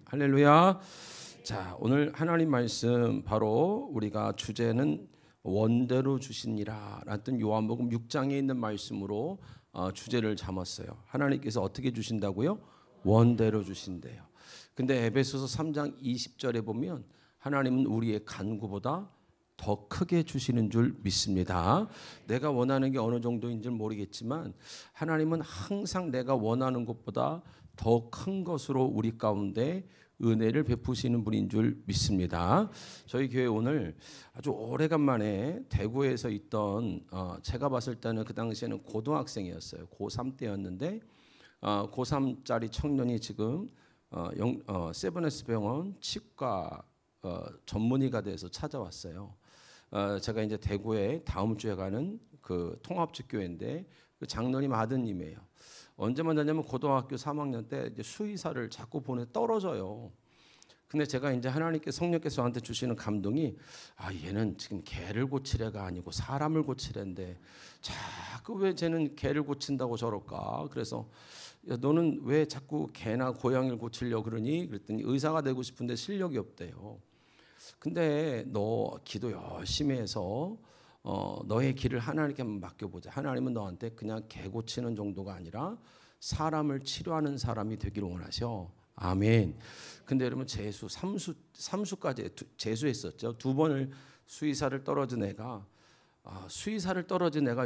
할렐루야. 자, 오늘 하나님 말씀 바로 우리가 주제는 원대로 주시니라 라는 요한복음 6장에 있는 말씀으로 주제를 잡았어요. 하나님께서 어떻게 주신다고요? 원대로 주신대요. 근데 에베소서 3장 20절에 보면 하나님은 우리의 간구보다 더 크게 주시는 줄 믿습니다. 내가 원하는 게 어느 정도인지는 모르겠지만 하나님은 항상 내가 원하는 것보다 더 큰 것으로 우리 가운데 은혜를 베푸시는 분인 줄 믿습니다. 저희 교회 오늘 아주 오래간만에 대구에서 있던 제가 봤을 때는 그 당시에는 고등학생이었어요. 고3 때였는데 고3짜리 청년이 지금 세브네스 병원 치과 전문의가 돼서 찾아왔어요. 제가 이제 대구에 다음 주에 가는 그 통합주 교회인데 그 장로님 아드님이에요. 언제 만나냐면 고등학교 3학년 때 이제 수의사를 자꾸 보내 떨어져요. 근데 제가 이제 하나님께 성령께서 저한테 주시는 감동이 얘는 지금 개를 고치래가 아니고 사람을 고치래인데 자꾸 왜 쟤는 개를 고친다고 저럴까? 그래서 야, 너는 왜 자꾸 개나 고양이를 고치려고 그러니? 그랬더니 의사가 되고 싶은데 실력이 없대요. 근데 너 기도 열심히 해서 너의 길을 하나님께 한번 맡겨보자. 하나님은 너한테 그냥 개 고치는 정도가 아니라 사람을 치료하는 사람이 되기를 원하셔. 아멘. 근데 여러분 재수, 삼수까지 재수했었죠. 2번을 수의사를 떨어진 애가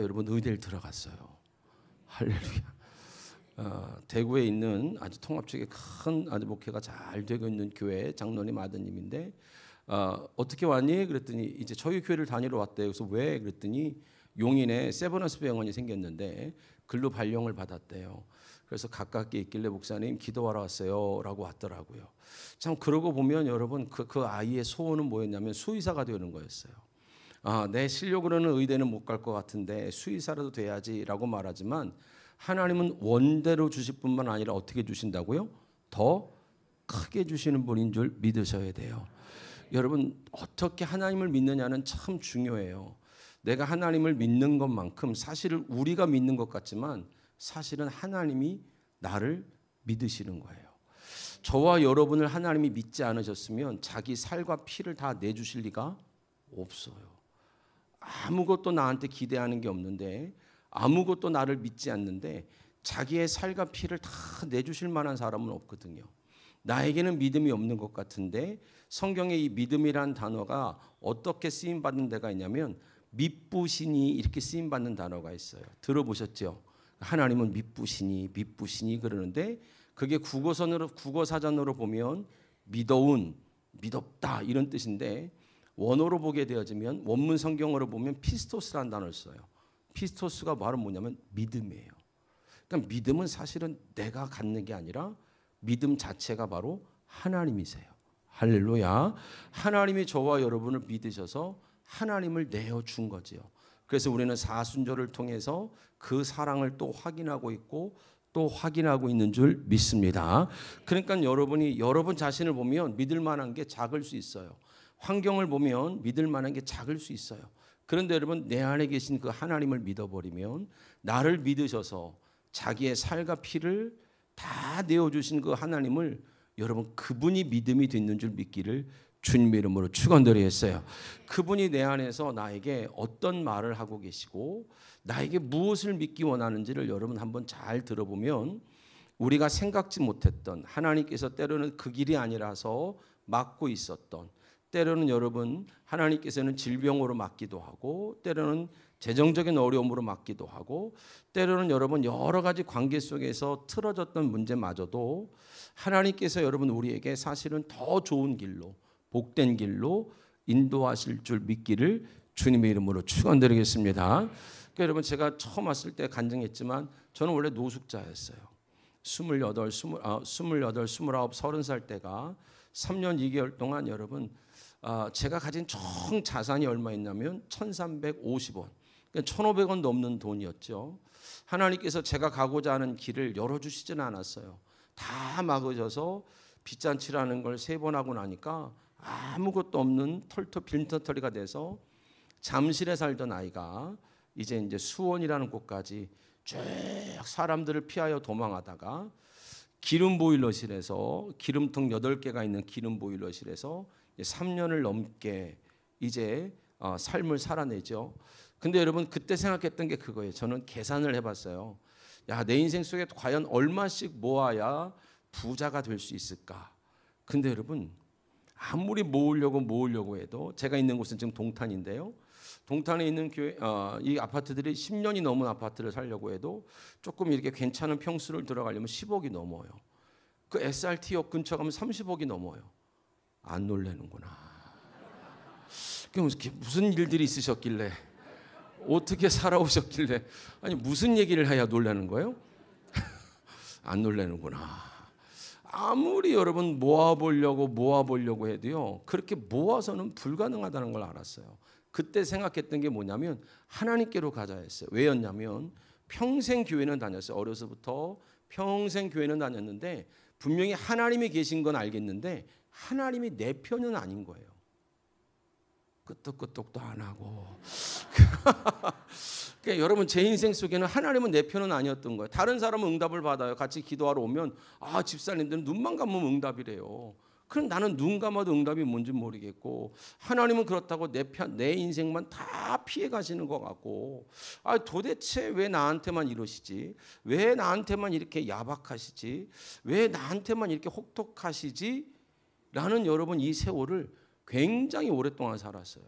여러분 의대를 들어갔어요. 할렐루야. 대구에 있는 아주 통합적인 큰 아주 목회가 잘 되고 있는 교회 장로님 아드님인데 어떻게 왔니? 그랬더니 이제 저희 교회를 다니러 왔대요. 그래서 왜? 그랬더니 용인에 세브네스 병원이 생겼는데 글로 발령을 받았대요. 그래서 가깝게 있길래 목사님 기도하러 왔어요라고 왔더라고요. 참 그러고 보면 여러분 그 아이의 소원은 뭐였냐면 수의사가 되는 거였어요. 내 실력으로는 의대는 못 갈 것 같은데 수의사라도 돼야지라고 말하지만 하나님은 원대로 주실 뿐만 아니라 어떻게 주신다고요? 더 크게 주시는 분인 줄 믿으셔야 돼요. 여러분 어떻게 하나님을 믿느냐는 참 중요해요. 내가 하나님을 믿는 것만큼 사실은 우리가 믿는 것 같지만 사실은 하나님이 나를 믿으시는 거예요. 저와 여러분을 하나님이 믿지 않으셨으면 자기 살과 피를 다 내주실 리가 없어요. 아무것도 나한테 기대하는 게 없는데 아무것도 나를 믿지 않는데 자기의 살과 피를 다 내주실 만한 사람은 없거든요. 나에게는 믿음이 없는 것 같은데 성경에 이 믿음이란 단어가 어떻게 쓰임받는 데가 있냐면 믿부시니 이렇게 쓰임받는 단어가 있어요. 들어보셨죠? 하나님은 믿부시니 그러는데 그게 국어사전으로 보면 믿어운, 믿었다 이런 뜻인데 원어로 보게 되어지면 원문 성경으로 보면 피스토스라는 단어를 써요. 피스토스가 바로 뭐냐면 믿음이에요. 그러니까 믿음은 사실은 내가 갖는 게 아니라 믿음 자체가 바로 하나님이세요. 할렐루야. 하나님이 저와 여러분을 믿으셔서 하나님을 내어준 거지요. 그래서 우리는 사순절을 통해서 그 사랑을 또 확인하고 있고 또 확인하고 있는 줄 믿습니다. 그러니까 여러분이 여러분 자신을 보면 믿을 만한 게 작을 수 있어요. 환경을 보면 믿을 만한 게 작을 수 있어요. 그런데 여러분 내 안에 계신 그 하나님을 믿어버리면 나를 믿으셔서 자기의 살과 피를 다 내어주신 그 하나님을 여러분 그분이 믿음이 되는 줄 믿기를 주님 이름으로 축원드리겠어요. 그분이 내 안에서 나에게 어떤 말을 하고 계시고 나에게 무엇을 믿기 원하는지를 여러분 한번 잘 들어보면 우리가 생각지 못했던 하나님께서 때로는 그 길이 아니라서 막고 있었던 때로는 여러분 하나님께서는 질병으로 막기도 하고 때로는 재정적인 어려움으로 막기도 하고 때로는 여러분 여러 가지 관계 속에서 틀어졌던 문제마저도 하나님께서 여러분 우리에게 사실은 더 좋은 길로 복된 길로 인도하실 줄 믿기를 주님의 이름으로 축원드리겠습니다. 그러니까 여러분 제가 처음 왔을 때 간증했지만 저는 원래 노숙자였어요. 28, 29, 30살 때가 3년 2개월 동안 여러분 제가 가진 총 자산이 얼마 있냐면 1,350원. 그러니까 1,500원 넘는 돈이었죠. 하나님께서 제가 가고자 하는 길을 열어주시지는 않았어요. 다 막으셔서 빚잔치라는 걸 3번 하고 나니까 아무것도 없는 빈털터리가 돼서 잠실에 살던 아이가 이제 수원이라는 곳까지 쭉 사람들을 피하여 도망하다가 기름 보일러실에서 기름통 8개가 있는 기름 보일러실에서 3년을 넘게 이제 삶을 살아내죠. 근데 여러분 그때 생각했던 게 그거예요. 저는 계산을 해봤어요. 야, 내 인생 속에 과연 얼마씩 모아야 부자가 될 수 있을까? 근데 여러분 아무리 모으려고 해도 제가 있는 곳은 지금 동탄인데요. 동탄에 있는 교회, 이 아파트들이 10년이 넘은 아파트를 살려고 해도 조금 이렇게 괜찮은 평수를 들어가려면 10억이 넘어요. 그 SRT역 근처 가면 30억이 넘어요. 안 놀래는구나. 그럼 무슨 일들이 있으셨길래, 어떻게 살아오셨길래, 아니 무슨 얘기를 해야 놀라는 거예요? 안 놀래는구나. 아무리 여러분 모아보려고 해도요, 그렇게 모아서는 불가능하다는 걸 알았어요. 그때 생각했던 게 뭐냐면 하나님께로 가자 했어요. 왜였냐면 평생 교회는 다녔어요. 어려서부터 평생 교회는 다녔는데 분명히 하나님이 계신 건 알겠는데 하나님이 내 편은 아닌 거예요. 끄떡끄떡도 안 하고 그러니까 여러분 제 인생 속에는 하나님은 내 편은 아니었던 거예요. 다른 사람은 응답을 받아요. 같이 기도하러 오면 집사님들은 눈만 감으면 응답이래요. 그럼 나는 눈 감아도 응답이 뭔지 모르겠고 하나님은 그렇다고 내 인생만 다 피해 가시는 것 같고 도대체 왜 나한테만 이러시지? 왜 나한테만 이렇게 야박하시지? 왜 나한테만 이렇게 혹독하시지? 라는 여러분 이 세월을 굉장히 오랫동안 살았어요.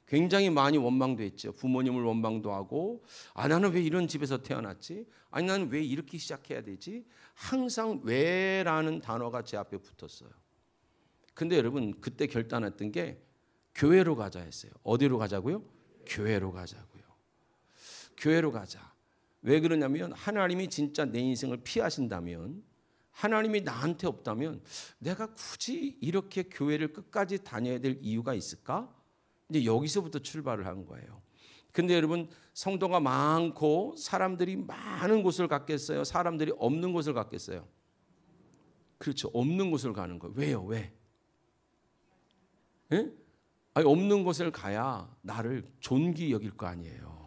굉장히 많이 원망도 했죠. 부모님을 원망도 하고 나는 왜 이런 집에서 태어났지? 아니 나는 왜 이렇게 시작해야 되지? 항상 왜라는 단어가 제 앞에 붙었어요. 근데 여러분 그때 결단했던 게 교회로 가자 했어요. 어디로 가자고요? 교회로 가자고요. 교회로 가자. 왜 그러냐면 하나님이 진짜 내 인생을 피하신다면, 하나님이 나한테 없다면 내가 굳이 이렇게 교회를 끝까지 다녀야 될 이유가 있을까? 이제 여기서부터 출발을 한 거예요. 근데 여러분 성도가 많고 사람들이 많은 곳을 갔겠어요? 사람들이 없는 곳을 갔겠어요? 그렇죠. 없는 곳을 가는 거예요. 왜요? 왜? 예? 없는 곳을 가야 나를 존귀 여길 거 아니에요.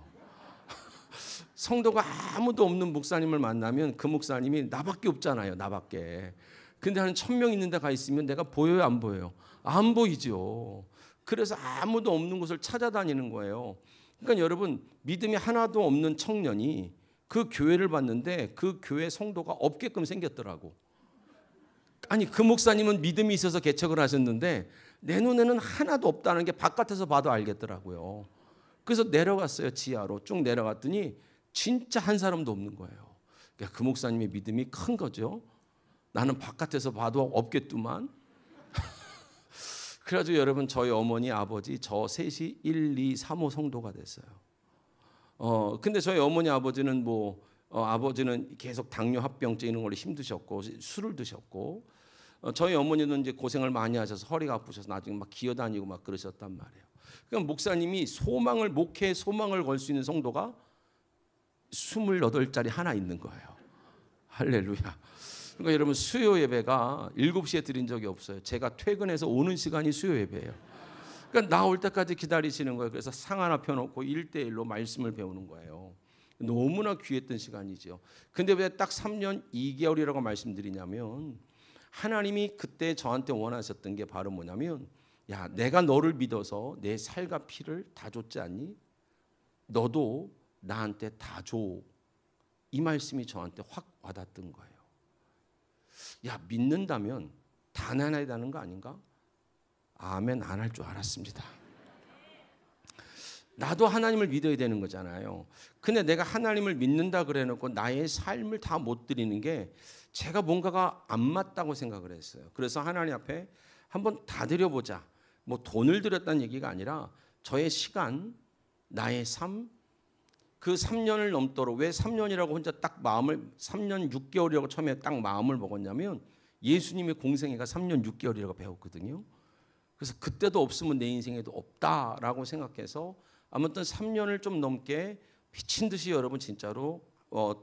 성도가 아무도 없는 목사님을 만나면 그 목사님이 나밖에 없잖아요. 나밖에. 근데 한 1000명 있는 데 가 있으면 내가 보여요? 안 보여요? 안 보이죠. 그래서 아무도 없는 곳을 찾아다니는 거예요. 그러니까 여러분 믿음이 하나도 없는 청년이 그 교회를 봤는데 그 교회 성도가 없게끔 생겼더라고. 아니 그 목사님은 믿음이 있어서 개척을 하셨는데 내 눈에는 하나도 없다는 게 바깥에서 봐도 알겠더라고요. 그래서 내려갔어요. 지하로 쭉 내려갔더니 진짜 한 사람도 없는 거예요. 그러니까 그 목사님의 믿음이 큰 거죠. 나는 바깥에서 봐도 없겠더만. 그래가지고 여러분 저희 어머니 아버지 저 셋이 1, 2, 3호 성도가 됐어요. 근데 저희 어머니 아버지는 아버지는 계속 당뇨 합병증 이런 걸로 힘드셨고 술을 드셨고 저희 어머니는 이제 고생을 많이 하셔서 허리가 아프셔서 나중에 막 기어다니고 막 그러셨단 말이에요. 그러니까 목사님이 목회에 소망을 걸 수 있는 성도가 28자리 하나 있는 거예요. 할렐루야. 그러니까 여러분 수요 예배가 7시에 드린 적이 없어요. 제가 퇴근해서 오는 시간이 수요 예배예요. 그러니까 나 올 때까지 기다리시는 거예요. 그래서 상 하나 펴놓고 1대1로 말씀을 배우는 거예요. 너무나 귀했던 시간이죠. 근데 왜 딱 3년 2개월이라고 말씀드리냐면 하나님이 그때 저한테 원하셨던 게 바로 뭐냐면 야 내가 너를 믿어서 내 살과 피를 다 줬지 않니? 너도 나한테 다 줘. 이 말씀이 저한테 확 와닿던 거예요. 야 믿는다면 다 나눠야 되는 거 아닌가? 아멘 안 할 줄 알았습니다. 나도 하나님을 믿어야 되는 거잖아요. 근데 내가 하나님을 믿는다 그래놓고 나의 삶을 다 못 드리는 게 제가 뭔가가 안 맞다고 생각을 했어요. 그래서 하나님 앞에 한번 다 드려보자. 뭐 돈을 드렸다는 얘기가 아니라 저의 시간, 나의 삶, 그 3년을 넘도록 왜 3년이라고 혼자 딱 마음을 3년 6개월이라고 처음에 딱 마음을 먹었냐면 예수님의 공생애가 3년 6개월이라고 배웠거든요. 그래서 그때도 없으면 내 인생에도 없다라고 생각해서 아무튼 3년을 좀 넘게 미친 듯이 여러분 진짜로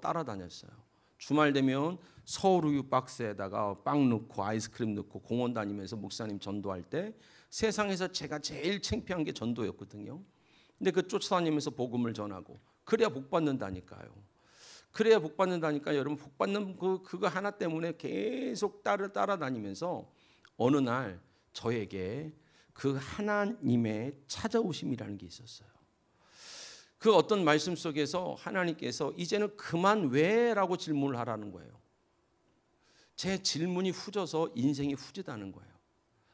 따라다녔어요. 주말 되면 서울 우유 박스에다가 빵 넣고 아이스크림 넣고 공원 다니면서 목사님 전도할 때 세상에서 제가 제일 창피한 게 전도였거든요. 근데 그 쫓아다니면서 복음을 전하고 그래야 복 받는다니까요. 그래야 복 받는다니까. 여러분 복 받는 그거 하나 때문에 계속 따라다니면서 어느 날 저에게 그 하나님의 찾아오심이라는 게 있었어요. 그 어떤 말씀 속에서 하나님께서 이제는 그만 왜라고 질문을 하라는 거예요. 제 질문이 후져서 인생이 후지다는 거예요.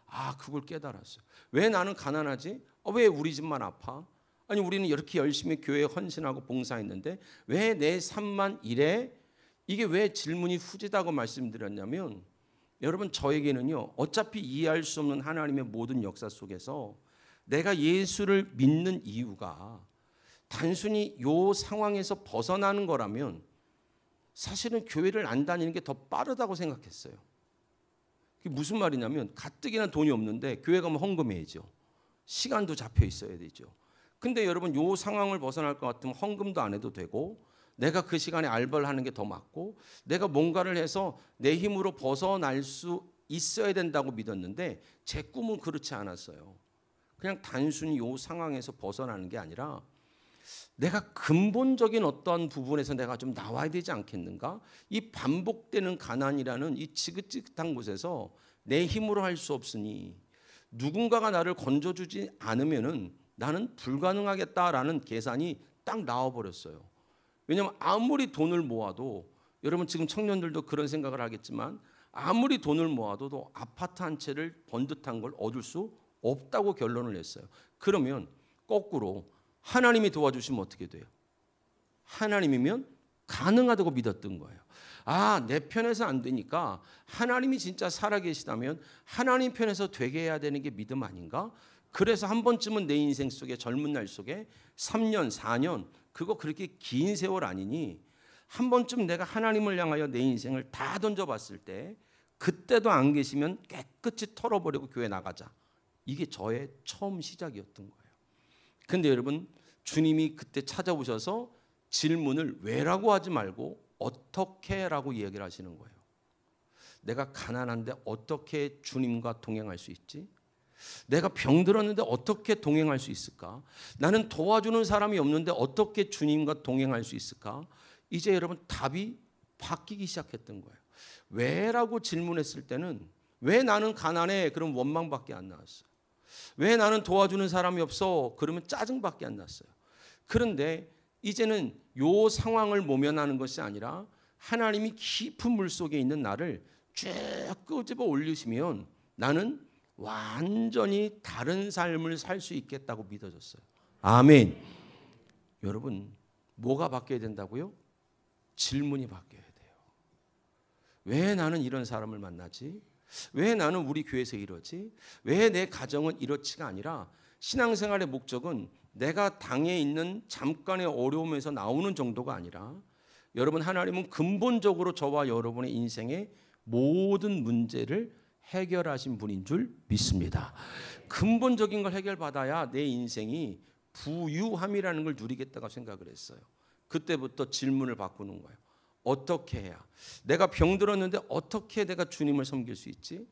아, 그걸 깨달았어요. 왜 나는 가난하지? 왜 우리 집만 아파? 아니 우리는 이렇게 열심히 교회에 헌신하고 봉사했는데 왜 내 삶만 이래? 이게 왜 질문이 후지다고 말씀드렸냐면 여러분 저에게는요 어차피 이해할 수 없는 하나님의 모든 역사 속에서 내가 예수를 믿는 이유가 단순히 요 상황에서 벗어나는 거라면 사실은 교회를 안 다니는 게 더 빠르다고 생각했어요. 그게 무슨 말이냐면 가뜩이나 돈이 없는데 교회 가면 헌금해야죠. 시간도 잡혀 있어야 되죠. 근데 여러분 요 상황을 벗어날 것 같으면 헌금도 안 해도 되고 내가 그 시간에 알바를 하는 게 더 맞고 내가 뭔가를 해서 내 힘으로 벗어날 수 있어야 된다고 믿었는데 제 꿈은 그렇지 않았어요. 그냥 단순히 요 상황에서 벗어나는 게 아니라 내가 근본적인 어떠한 부분에서 내가 좀 나와야 되지 않겠는가? 이 반복되는 가난이라는 이 지긋지긋한 곳에서 내 힘으로 할 수 없으니 누군가가 나를 건져주지 않으면은 나는 불가능하겠다라는 계산이 딱 나와버렸어요. 왜냐하면 아무리 돈을 모아도 여러분 지금 청년들도 그런 생각을 하겠지만 아무리 돈을 모아도 아파트 한 채를 번듯한 걸 얻을 수 없다고 결론을 냈어요. 그러면 거꾸로 하나님이 도와주시면 어떻게 돼요? 하나님이면 가능하다고 믿었던 거예요. 아, 내 편에서 안 되니까 하나님이 진짜 살아계시다면 하나님 편에서 되게 해야 되는 게 믿음 아닌가? 그래서 한 번쯤은 내 인생 속에 젊은 날 속에 3년, 4년 그거 그렇게 긴 세월 아니니 한 번쯤 내가 하나님을 향하여 내 인생을 다 던져봤을 때 그때도 안 계시면 깨끗이 털어버리고 교회 나가자. 이게 저의 처음 시작이었던 거예요. 근데 여러분 주님이 그때 찾아오셔서 질문을 왜라고 하지 말고 어떻게라고 얘기를 하시는 거예요. 내가 가난한데 어떻게 주님과 동행할 수 있지? 내가 병들었는데 어떻게 동행할 수 있을까? 나는 도와주는 사람이 없는데 어떻게 주님과 동행할 수 있을까? 이제 여러분 답이 바뀌기 시작했던 거예요. 왜라고 질문했을 때는 왜 나는 가난해? 그럼 원망밖에 안 나왔어요. 왜 나는 도와주는 사람이 없어? 그러면 짜증밖에 안 났어요. 그런데 이제는 요 상황을 모면하는 것이 아니라 하나님이 깊은 물속에 있는 나를 쭉 끄집어 올리시면 나는 완전히 다른 삶을 살 수 있겠다고 믿어졌어요. 아멘. 여러분 뭐가 바뀌어야 된다고요? 질문이 바뀌어야 돼요. 왜 나는 이런 사람을 만나지? 왜 나는 우리 교회에서 이러지? 왜 내 가정은 이렇지가 아니라 신앙생활의 목적은 내가 당해 있는 잠깐의 어려움에서 나오는 정도가 아니라 여러분 하나님은 근본적으로 저와 여러분의 인생의 모든 문제를 해결하신 분인 줄 믿습니다. 근본적인 걸 해결받아야 내 인생이 부유함이라는 걸 누리겠다고 생각을 했어요. 그때부터 질문을 바꾸는 거예요. 어떻게 해야? 내가 병들었는데 어떻게 내가 주님을 섬길 수 있지?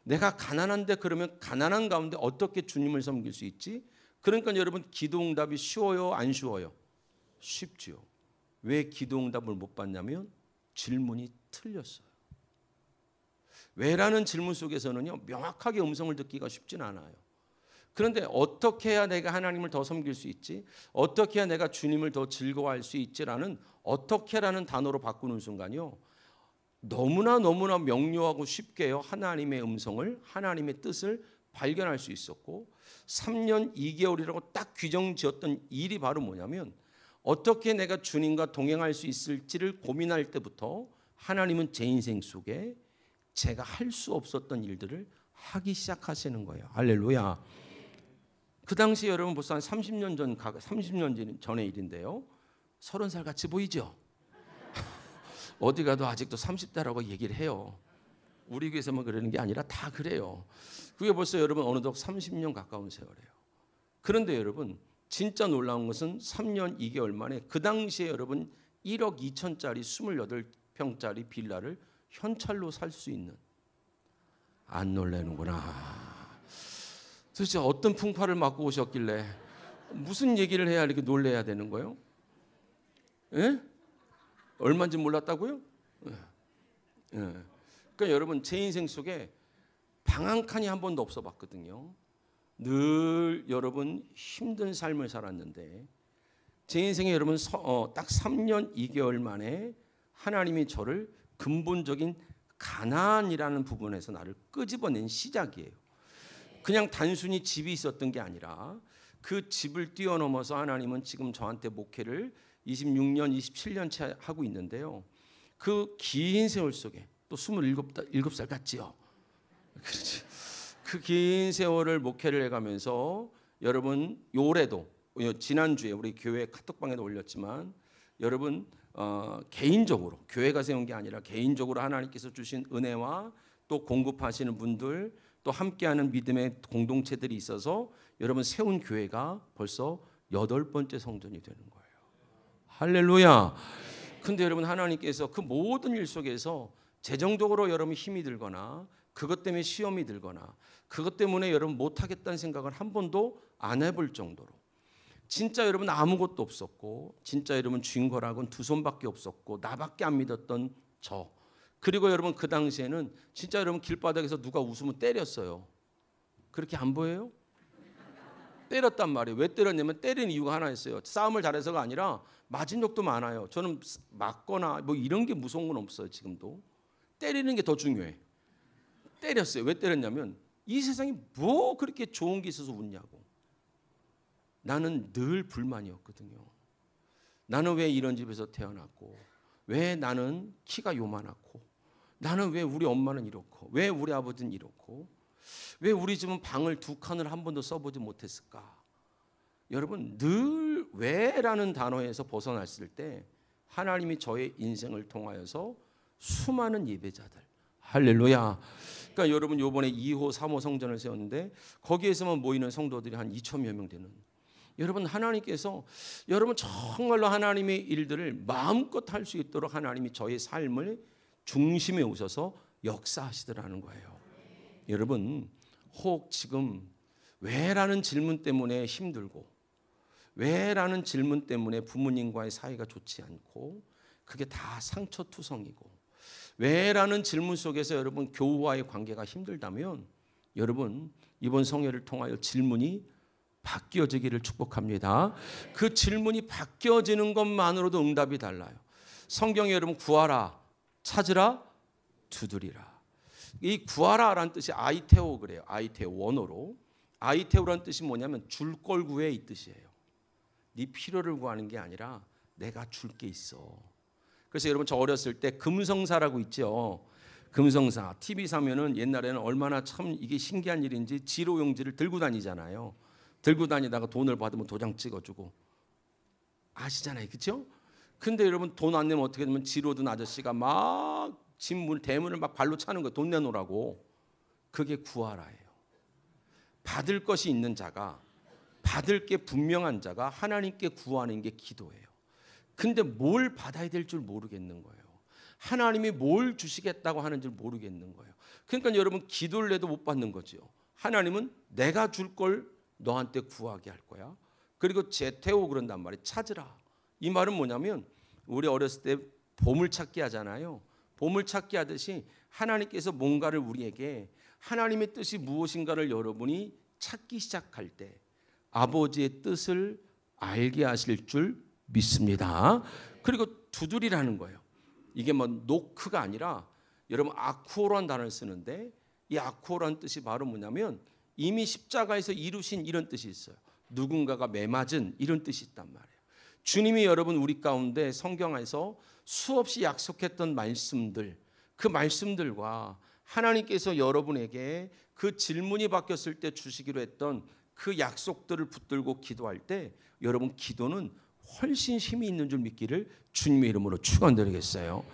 내가 가난한데 그러면 가난한 가운데 어떻게 주님을 섬길 수 있지? 그러니까 여러분 기도응답이 쉬워요? 안 쉬워요? 쉽지요. 왜 기도응답을 못 받냐면 질문이 틀렸어요. 왜라는 질문 속에서는요 명확하게 음성을 듣기가 쉽진 않아요. 그런데 어떻게 해야 내가 하나님을 더 섬길 수 있지? 어떻게 해야 내가 주님을 더 즐거워할 수 있지라는 어떻게라는 단어로 바꾸는 순간요 너무나 명료하고 쉽게요 하나님의 음성을 하나님의 뜻을 발견할 수 있었고 3년 2개월이라고 딱 규정 지었던 일이 바로 뭐냐면 어떻게 내가 주님과 동행할 수 있을지를 고민할 때부터 하나님은 제 인생 속에 제가 할 수 없었던 일들을 하기 시작하시는 거예요. 할렐루야. 그 당시 여러분 벌써 한 30년 전의 일인데요. 30살 같이 보이죠? 어디 가도 아직도 30대라고 얘기를 해요. 우리 교회에서만 그러는 게 아니라 다 그래요. 그게 벌써 여러분 어느덧 30년 가까운 세월이에요. 그런데 여러분 진짜 놀라운 것은 3년 2개월 만에 그 당시에 여러분 1억 2천짜리 28평짜리 빌라를 현찰로 살 수 있는 안 놀라는구나. 도대체 어떤 풍파를 맞고 오셨길래 무슨 얘기를 해야 이렇게 놀래야 되는 거예요? 예? 얼마인지 몰랐다고요? 예. 그러니까 여러분 제 인생 속에 방 한 칸이 한 번도 없어봤거든요. 늘 여러분 힘든 삶을 살았는데 제 인생에 여러분 딱 3년 2개월 만에 하나님이 저를 근본적인 가난이라는 부분에서 나를 끄집어낸 시작이에요. 그냥 단순히 집이 있었던 게 아니라 그 집을 뛰어넘어서 하나님은 지금 저한테 목회를 26년, 27년 차 하고 있는데요. 그 긴 세월 속에 또 27살 같지요. 그렇지. 그 긴 세월을 목회를 해가면서 여러분 올해도 지난주에 우리 교회 카톡방에도 올렸지만 여러분 개인적으로 교회가 세운 게 아니라 개인적으로 하나님께서 주신 은혜와 또 공급하시는 분들 또 함께하는 믿음의 공동체들이 있어서 여러분 세운 교회가 벌써 8번째 성전이 되는 거예요. 할렐루야. 근데 여러분 하나님께서 그 모든 일 속에서 재정적으로 여러분 힘이 들거나 그것 때문에 시험이 들거나 그것 때문에 여러분 못하겠다는 생각을 한 번도 안 해볼 정도로 진짜 여러분 아무것도 없었고 진짜 여러분 쥔거락은 2손밖에 없었고 나밖에 안 믿었던 저 그리고 여러분 그 당시에는 진짜 여러분 길바닥에서 누가 웃으면 때렸어요. 그렇게 안 보여요? 때렸단 말이에요. 왜 때렸냐면 때리는 이유가 하나 있어요. 싸움을 잘해서가 아니라 맞은 적도 많아요. 저는 맞거나 뭐 이런 게 무서운 건 없어요. 지금도 때리는 게 더 중요해. 때렸어요. 왜 때렸냐면 이 세상에 뭐 그렇게 좋은 게 있어서 웃냐고. 나는 늘 불만이었거든요. 나는 왜 이런 집에서 태어났고 왜 나는 키가 요만하고 나는 왜 우리 엄마는 이렇고 왜 우리 아버지는 이렇고 왜 우리 집은 방을 2칸을 한 번도 써보지 못했을까. 여러분 늘 왜라는 단어에서 벗어났을 때 하나님이 저의 인생을 통하여서 수많은 예배자들 할렐루야. 그러니까 여러분 요번에 2호 3호 성전을 세웠는데 거기에서만 모이는 성도들이 한 2,000여 명 되는 여러분 하나님께서 여러분 정말로 하나님의 일들을 마음껏 할 수 있도록 하나님이 저의 삶을 중심에 오셔서 역사하시더라는 거예요. 여러분 혹 지금 왜라는 질문 때문에 힘들고 왜라는 질문 때문에 부모님과의 사이가 좋지 않고 그게 다 상처투성이고 왜라는 질문 속에서 여러분 교우와의 관계가 힘들다면 여러분 이번 성회를 통하여 질문이 바뀌어지기를 축복합니다. 그 질문이 바뀌어지는 것만으로도 응답이 달라요. 성경에 여러분 구하라, 찾으라, 두드리라. 이 구하라라는 뜻이 아이테오 그래요. 아이테오 원어로. 아이테오라는 뜻이 뭐냐면 줄 걸 구해 이 뜻이에요. 네 필요를 구하는 게 아니라 내가 줄 게 있어. 그래서 여러분 저 어렸을 때 금성사라고 있죠. 금성사. TV 사면은 옛날에는 얼마나 참 이게 신기한 일인지 지로용지를 들고 다니잖아요. 들고 다니다가 돈을 받으면 도장 찍어주고 아시잖아요, 그렇죠? 근데 여러분 돈 안 내면 어떻게 되면 지로 든 아저씨가 막 집문 대문을 막 발로 차는 거예요. 돈 내놓으라고. 그게 구하라예요. 받을 것이 있는 자가 받을 게 분명한 자가 하나님께 구하는 게 기도예요. 근데 뭘 받아야 될 줄 모르겠는 거예요. 하나님이 뭘 주시겠다고 하는 줄 모르겠는 거예요. 그러니까 여러분 기도를 해도 못 받는 거죠. 하나님은 내가 줄 걸 너한테 구하게 할 거야. 그리고 제테오 그런단 말이에요. 찾으라. 이 말은 뭐냐면 우리 어렸을 때 보물찾기 하잖아요. 보물찾기 하듯이 하나님께서 뭔가를 우리에게 하나님의 뜻이 무엇인가를 여러분이 찾기 시작할 때 아버지의 뜻을 알게 하실 줄 믿습니다. 그리고 두드리라는 거예요. 이게 뭐 노크가 아니라 여러분 아쿠오라는 단어를 쓰는데 이 아쿠오라는 뜻이 바로 뭐냐면 이미 십자가에서 이루신 이런 뜻이 있어요. 누군가가 매맞은 이런 뜻이 있단 말이에요. 주님이 여러분 우리 가운데 성경에서 수없이 약속했던 말씀들 그 말씀들과 하나님께서 여러분에게 그 질문이 바뀌었을 때 주시기로 했던 그 약속들을 붙들고 기도할 때 여러분 기도는 훨씬 힘이 있는 줄 믿기를 주님의 이름으로 축원드리겠어요.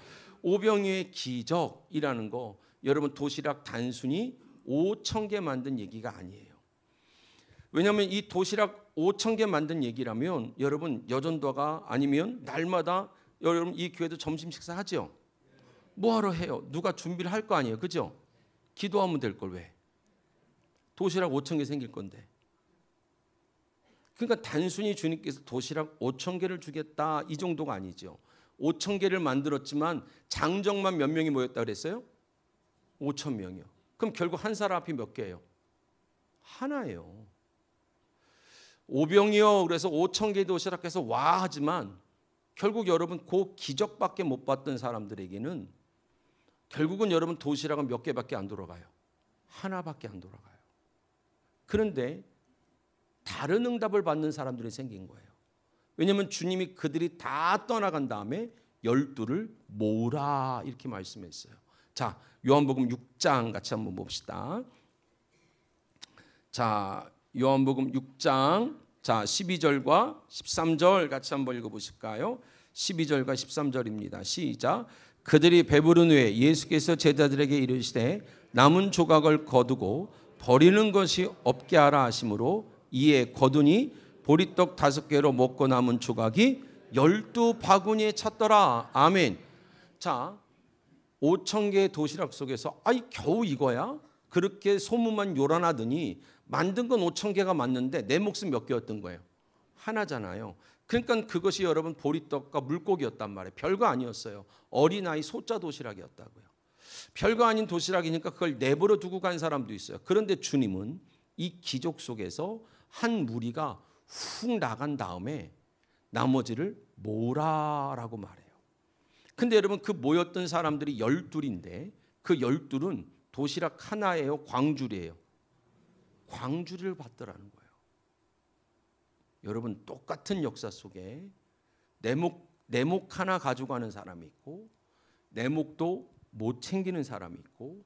오병이의 기적이라는 거 여러분 도시락 단순히 5,000개 만든 얘기가 아니에요. 왜냐하면 이 도시락 5,000개 만든 얘기라면 여러분 여전도가 아니면 날마다 여러분 이 교회도 점심 식사 하죠. 뭐하러 해요? 누가 준비를 할 거 아니에요, 그죠? 기도하면 될 걸 왜? 도시락 5,000개 생길 건데. 그러니까 단순히 주님께서 도시락 5,000개를 주겠다 이 정도가 아니죠. 5천 개를 만들었지만 장정만 몇 명이 모였다 그랬어요? 5천 명이요. 그럼 결국 한 사람 앞이 몇 개예요? 하나예요. 오병이요. 그래서 5천 개 도시락해서 와 하지만 결국 여러분 그 기적밖에 못 봤던 사람들에게는 결국은 여러분 도시락은 몇 개밖에 안 돌아가요. 하나밖에 안 돌아가요. 그런데 다른 응답을 받는 사람들이 생긴 거예요. 왜냐하면 주님이 그들이 다 떠나간 다음에 12를 모으라 이렇게 말씀했어요. 자, 요한복음 6장 같이 한번 봅시다. 자, 요한복음 6장 자 12절과 13절 같이 한번 읽어보실까요? 12절과 13절입니다. 시작. 그들이 배부른 후에 예수께서 제자들에게 이르시되 남은 조각을 거두고 버리는 것이 없게 하라 하심으로 이에 거두니 보리떡 5개로 먹고 남은 조각이 12바구니에 찼더라. 아멘. 자, 5천 개의 도시락 속에서 아이 겨우 이거야? 그렇게 소문만 요란하더니 만든 건 5천 개가 맞는데 내 몫은 몇 개였던 거예요? 하나잖아요. 그러니까 그것이 여러분 보리떡과 물고기였단 말이에요. 별거 아니었어요. 어린아이 소자 도시락이었다고요. 별거 아닌 도시락이니까 그걸 내버려 두고 간 사람도 있어요. 그런데 주님은 이 기적 속에서 한 무리가 훅 나간 다음에 나머지를 모으라라고 말해요. 근데 여러분 그 모였던 사람들이 12인데 그 12은 도시락 하나예요? 광줄이에요? 광주리를 받더라는 거예요. 여러분 똑같은 역사 속에 내 목 하나 가져가는 사람이 있고 내 목도 못 챙기는 사람이 있고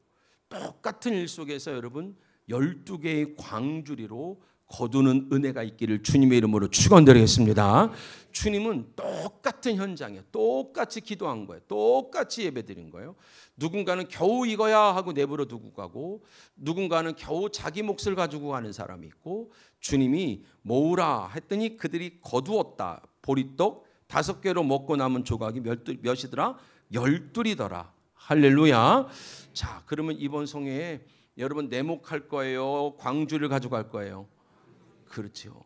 똑같은 일 속에서 여러분 12개의 광주리로 거두는 은혜가 있기를 주님의 이름으로 축원드리겠습니다. 주님은 똑같은 현장에 똑같이 기도한 거예요. 똑같이 예배드린 거예요. 누군가는 겨우 이거야 하고 내버려 두고 가고 누군가는 겨우 자기 몫을 가지고 가는 사람이 있고 주님이 모으라 했더니 그들이 거두었다. 보리떡 5개로 먹고 남은 조각이 몇이더라? 12이더라. 할렐루야. 자, 그러면 이번 성회에 여러분 내목할 거예요? 광주를 가져갈 거예요? 그렇죠.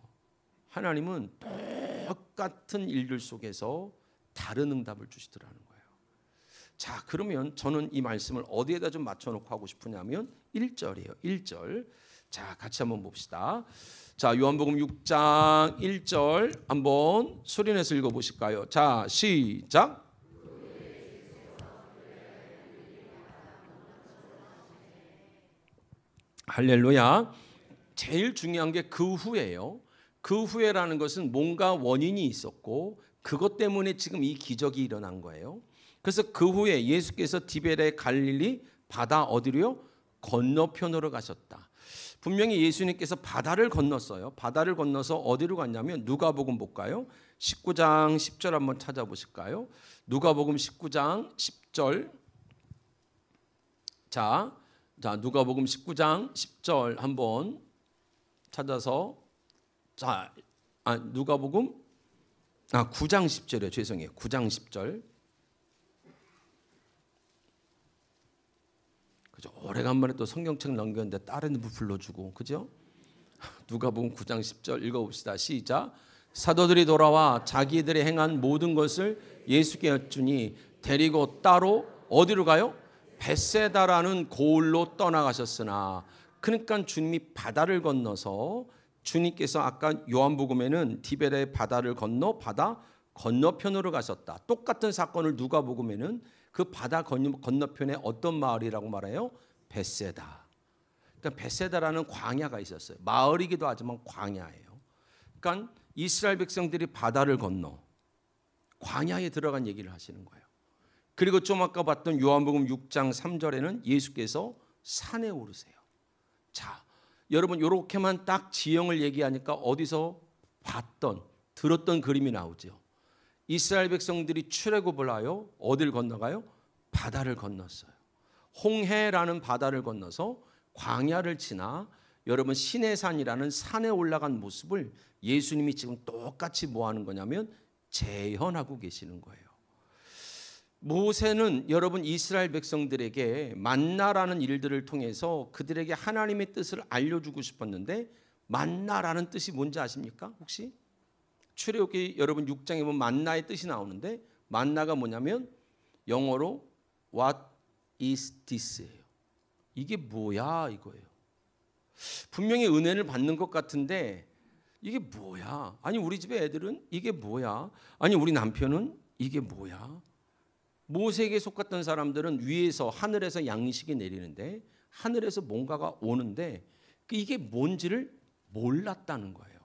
하나님은 똑같은 일들 속에서 다른 응답을 주시더라는 거예요. 자, 그러면 저는 이 말씀을 어디에다 좀 맞춰놓고 하고 싶으냐면 1절이에요. 1절. 자, 같이 한번 봅시다. 자, 요한복음 6장 1절 한번 소리내서 읽어보실까요? 자, 시작. 할렐루야. 제일 중요한 게 그 후에요. 그 후에라는 것은 뭔가 원인이 있었고 그것 때문에 지금 이 기적이 일어난 거예요. 그래서 그 후에 예수께서 디베레 갈릴리 바다 어디로요? 건너편으로 가셨다. 분명히 예수님께서 바다를 건넜어요. 바다를 건너서 어디로 갔냐면 누가복음 볼까요? 19장 10절 한번 찾아보실까요? 누가복음 19장 10절. 자, 누가복음 19장 10절 한번 찾아서 자, 누가복음 9장 10절이요. 죄송해요. 9장 10절. 그죠? 오래간만에 또 성경책 넘겼는데 다른 분 불러주고 그죠? 누가복음 9장 10절 읽어봅시다. 시작. 사도들이 돌아와 자기들이 행한 모든 것을 예수께 여쭈니 데리고 따로 어디로 가요? 벳세다라는 고을로 떠나가셨으나 그러니까 주님이 바다를 건너서 주님께서 아까 요한복음에는 디베레 바다를 건너 바다 건너편으로 가셨다. 똑같은 사건을 누가복음에는 그 바다 건너편에 어떤 마을이라고 말해요? 벳세다. 그러니까 벳세다라는 광야가 있었어요. 마을이기도 하지만 광야예요. 그러니까 이스라엘 백성들이 바다를 건너 광야에 들어간 얘기를 하시는 거예요. 그리고 좀 아까 봤던 요한복음 6장 3절에는 예수께서 산에 오르세요. 자, 여러분 이렇게만 딱 지형을 얘기하니까 어디서 봤던 들었던 그림이 나오죠. 이스라엘 백성들이 출애굽을 하여 어디를 건너가요? 바다를 건넜어요. 홍해라는 바다를 건너서 광야를 지나 여러분 시내산이라는 산에 올라간 모습을 예수님이 지금 똑같이 뭐 하는 거냐면 재현하고 계시는 거예요. 모세는 여러분 이스라엘 백성들에게 만나라는 일들을 통해서 그들에게 하나님의 뜻을 알려주고 싶었는데 만나라는 뜻이 뭔지 아십니까? 혹시? 출애굽기 여러분 6장에 보면 만나의 뜻이 나오는데 만나가 뭐냐면 영어로 What is this예요. 이게 뭐야 이거예요. 분명히 은혜를 받는 것 같은데 이게 뭐야? 아니 우리 집에 애들은 이게 뭐야? 아니 우리 남편은 이게 뭐야? 모세에게 속았던 사람들은 위에서 하늘에서 양식이 내리는데 하늘에서 뭔가가 오는데 이게 뭔지를 몰랐다는 거예요.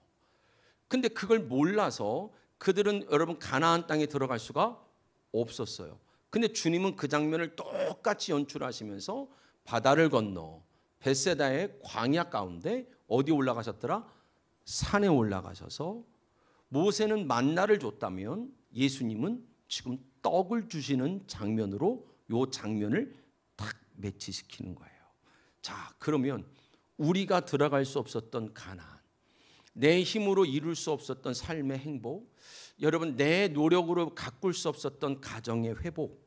근데 그걸 몰라서 그들은 여러분 가나안 땅에 들어갈 수가 없었어요. 근데 주님은 그 장면을 똑같이 연출하시면서 바다를 건너 벳세다의 광야 가운데 어디 올라가셨더라? 산에 올라가셔서 모세는 만나를 줬다면 예수님은 지금 떡을 주시는 장면으로 이 장면을 딱 매치시키는 거예요. 자, 그러면 우리가 들어갈 수 없었던 가나안, 내 힘으로 이룰 수 없었던 삶의 행복, 여러분 내 노력으로 가꿀 수 없었던 가정의 회복.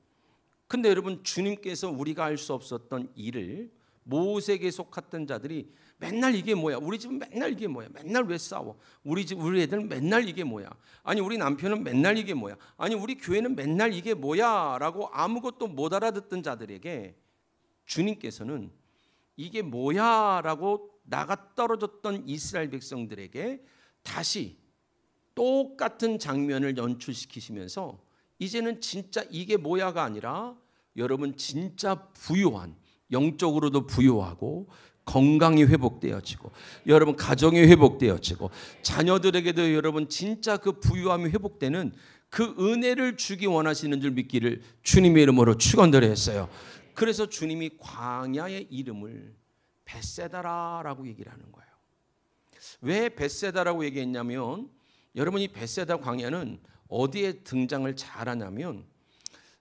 근데 여러분 주님께서 우리가 할 수 없었던 일을 모세에게 속았던 자들이 맨날 이게 뭐야? 우리 집은 맨날 이게 뭐야? 맨날 왜 싸워? 우리 애들은 맨날 이게 뭐야? 아니 우리 남편은 맨날 이게 뭐야? 아니 우리 교회는 맨날 이게 뭐야? 라고 아무것도 못 알아듣던 자들에게 주님께서는 이게 뭐야? 라고 나가 떨어졌던 이스라엘 백성들에게 다시 똑같은 장면을 연출시키시면서 이제는 진짜 이게 뭐야가 아니라 여러분 진짜 부유한, 영적으로도 부유하고 건강이 회복되어지고 여러분 가정이 회복되어지고 자녀들에게도 여러분 진짜 그 부유함이 회복되는 그 은혜를 주기 원하시는 줄 믿기를 주님의 이름으로 축원드렸어요. 그래서 주님이 광야의 이름을 벳세다라고 얘기를 하는 거예요. 왜 벳세다라고 얘기했냐면 여러분 이 벳세다 광야는 어디에 등장을 잘하냐면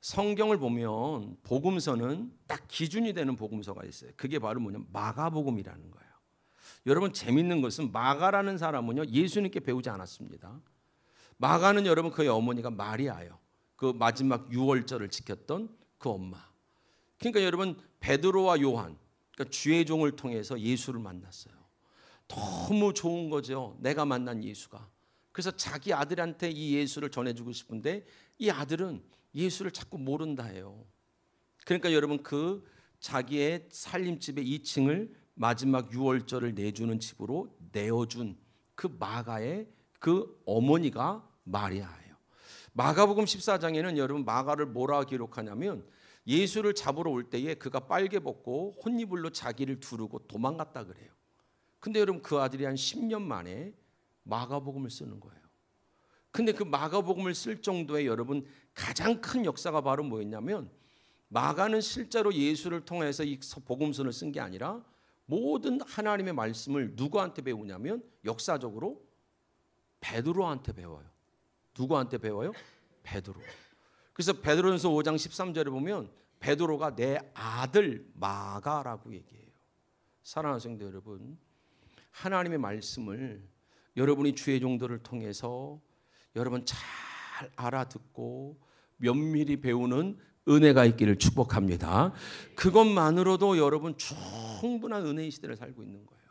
성경을 보면 복음서는 딱 기준이 되는 복음서가 있어요. 그게 바로 뭐냐면 마가복음이라는 거예요. 여러분 재밌는 것은 마가라는 사람은요 예수님께 배우지 않았습니다. 마가는 여러분 그의 어머니가 마리아예요. 그 마지막 유월절을 지켰던 그 엄마. 그러니까 여러분 베드로와 요한, 그러니까 주의 종을 통해서 예수를 만났어요. 너무 좋은 거죠. 내가 만난 예수가. 그래서 자기 아들한테 이 예수를 전해주고 싶은데 이 아들은 예수를 자꾸 모른다 해요. 그러니까 여러분 그 자기의 살림집의 2층을 마지막 유월절을 내주는 집으로 내어준 그 마가의 그 어머니가 마리아예요. 마가복음 14장에는 여러분 마가를 뭐라 기록하냐면 예수를 잡으러 올 때에 그가 빨개 벗고 혼이불로 자기를 두르고 도망갔다 그래요. 근데 여러분 그 아들이 한 10년 만에 마가복음을 쓰는 거예요. 근데 그 마가복음을 쓸 정도의 여러분 가장 큰 역사가 바로 뭐였냐면 마가는 실제로 예수를 통해서 이 복음서를 쓴 게 아니라 모든 하나님의 말씀을 누구한테 배우냐면 역사적으로 베드로한테 배워요. 누구한테 배워요? 베드로. 그래서 베드로전서 5장 13절에 보면 베드로가 내 아들 마가라고 얘기해요. 사랑하는 성도 여러분, 하나님의 말씀을 여러분이 주의 종도를 통해서 여러분 잘 알아듣고 면밀히 배우는 은혜가 있기를 축복합니다. 그것만으로도 여러분 충분한 은혜의 시대를 살고 있는 거예요.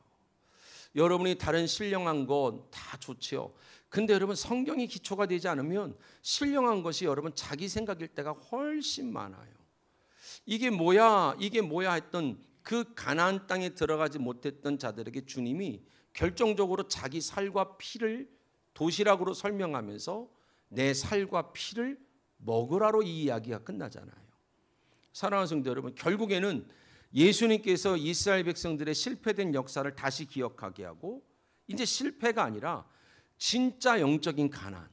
여러분이 다른 신령한 것 다 좋지요. 근데 여러분 성경이 기초가 되지 않으면 신령한 것이 여러분 자기 생각일 때가 훨씬 많아요. 이게 뭐야 했던 그 가나안 땅에 들어가지 못했던 자들에게 주님이 결정적으로 자기 살과 피를 도시락으로 설명하면서 내 살과 피를 먹으라로 이 이야기가 끝나잖아요. 사랑하는 성도 여러분, 결국에는 예수님께서 이스라엘 백성들의 실패된 역사를 다시 기억하게 하고 이제 실패가 아니라 진짜 영적인 가나안,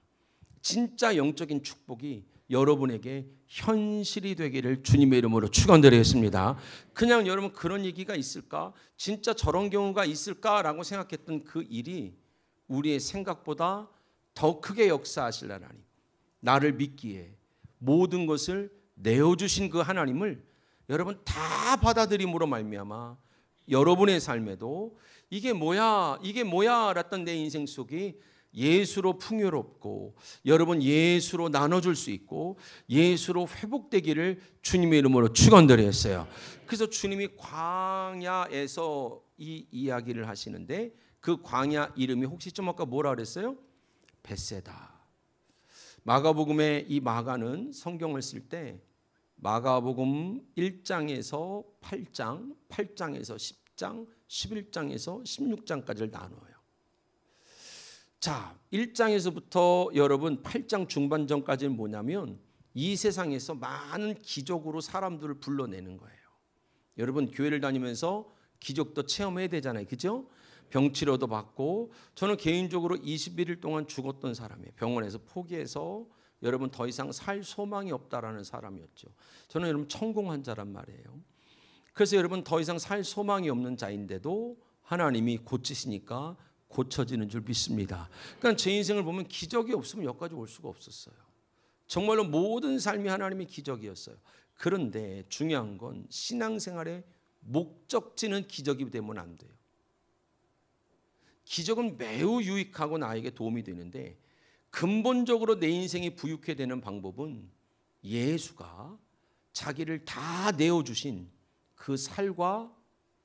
진짜 영적인 축복이 여러분에게 현실이 되기를 주님의 이름으로 축원드리겠습니다. 그냥 여러분 그런 얘기가 있을까? 진짜 저런 경우가 있을까라고 생각했던 그 일이 우리의 생각보다 더 크게 역사하실 하나님, 나를 믿기에 모든 것을 내어주신 그 하나님을 여러분 다 받아들임으로 말미암아 여러분의 삶에도 이게 뭐야 라던 내 인생 속이 예수로 풍요롭고 여러분 예수로 나눠줄 수 있고 예수로 회복되기를 주님의 이름으로 축원드렸어요. 그래서 주님이 광야에서 이 이야기를 하시는데 그 광야 이름이 혹시 좀 아까 뭐라 그랬어요? 벳세다. 마가복음의 이 마가는 성경을 쓸 때 마가복음 1장에서 8장, 8장에서 10장, 11장에서 16장까지를 나눠요. 자, 1장에서부터 여러분 8장 중반전까지는 뭐냐면 이 세상에서 많은 기적으로 사람들을 불러내는 거예요. 여러분 교회를 다니면서 기적도 체험해야 되잖아요. 그죠? 병치료도 받고, 저는 개인적으로 21일 동안 죽었던 사람이에요. 병원에서 포기해서 여러분 더 이상 살 소망이 없다라는 사람이었죠. 저는 여러분 천공 환자란 말이에요. 그래서 여러분 더 이상 살 소망이 없는 자인데도 하나님이 고치시니까 고쳐지는 줄 믿습니다. 그러니까 제 인생을 보면 기적이 없으면 여기까지 올 수가 없었어요. 정말로 모든 삶이 하나님의 기적이었어요. 그런데 중요한 건 신앙생활의 목적지는 기적이 되면 안 돼요. 기적은 매우 유익하고 나에게 도움이 되는데 근본적으로 내 인생이 부유케 되는 방법은 예수가 자기를 다 내어주신 그 살과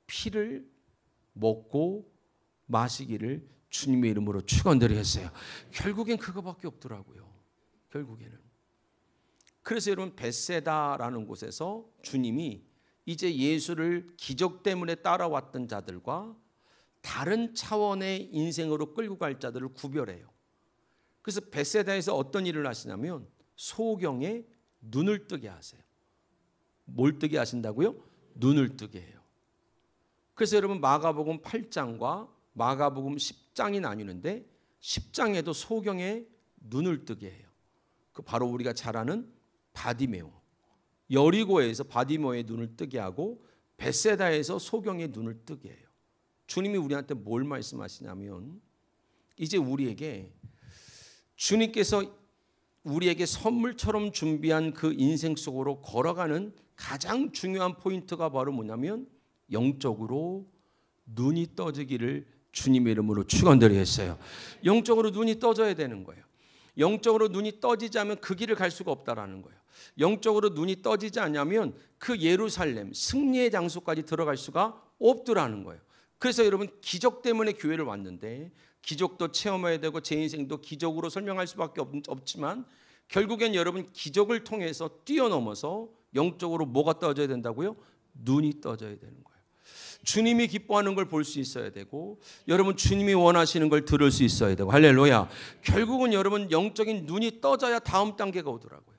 피를 먹고 마시기를 주님의 이름으로 축원드리겠어요. 결국엔 그거밖에 없더라고요. 결국에는. 그래서 여러분 벳세다라는 곳에서 주님이 이제 예수를 기적 때문에 따라왔던 자들과 다른 차원의 인생으로 끌고 갈 자들을 구별해요. 그래서 벳세다에서 어떤 일을 하시냐면 소경에 눈을 뜨게 하세요. 뭘 뜨게 하신다고요? 눈을 뜨게 해요. 그래서 여러분 마가복음 8장과 마가복음 10장이 나뉘는데 10장에도 소경에 눈을 뜨게 해요. 그 바로 우리가 잘 아는 바디메오. 여리고에서 바디메오의 눈을 뜨게 하고 벳세다에서 소경의 눈을 뜨게 해요. 주님이 우리한테 뭘 말씀하시냐면 이제 우리에게 주님께서 우리에게 선물처럼 준비한 그 인생 속으로 걸어가는 가장 중요한 포인트가 바로 뭐냐면 영적으로 눈이 떠지기를 주님의 이름으로 축원드리겠어요. 영적으로 눈이 떠져야 되는 거예요. 영적으로 눈이 떠지지 않으면 그 길을 갈 수가 없다라는 거예요. 영적으로 눈이 떠지지 않으면 그 예루살렘 승리의 장소까지 들어갈 수가 없더라는 거예요. 그래서 여러분 기적 때문에 교회를 왔는데 기적도 체험해야 되고 제 인생도 기적으로 설명할 수밖에 없지만 결국엔 여러분 기적을 통해서 뛰어넘어서 영적으로 뭐가 떠져야 된다고요? 눈이 떠져야 되는 거예요. 주님이 기뻐하는 걸 볼 수 있어야 되고 여러분 주님이 원하시는 걸 들을 수 있어야 되고 할렐루야. 결국은 여러분 영적인 눈이 떠져야 다음 단계가 오더라고요.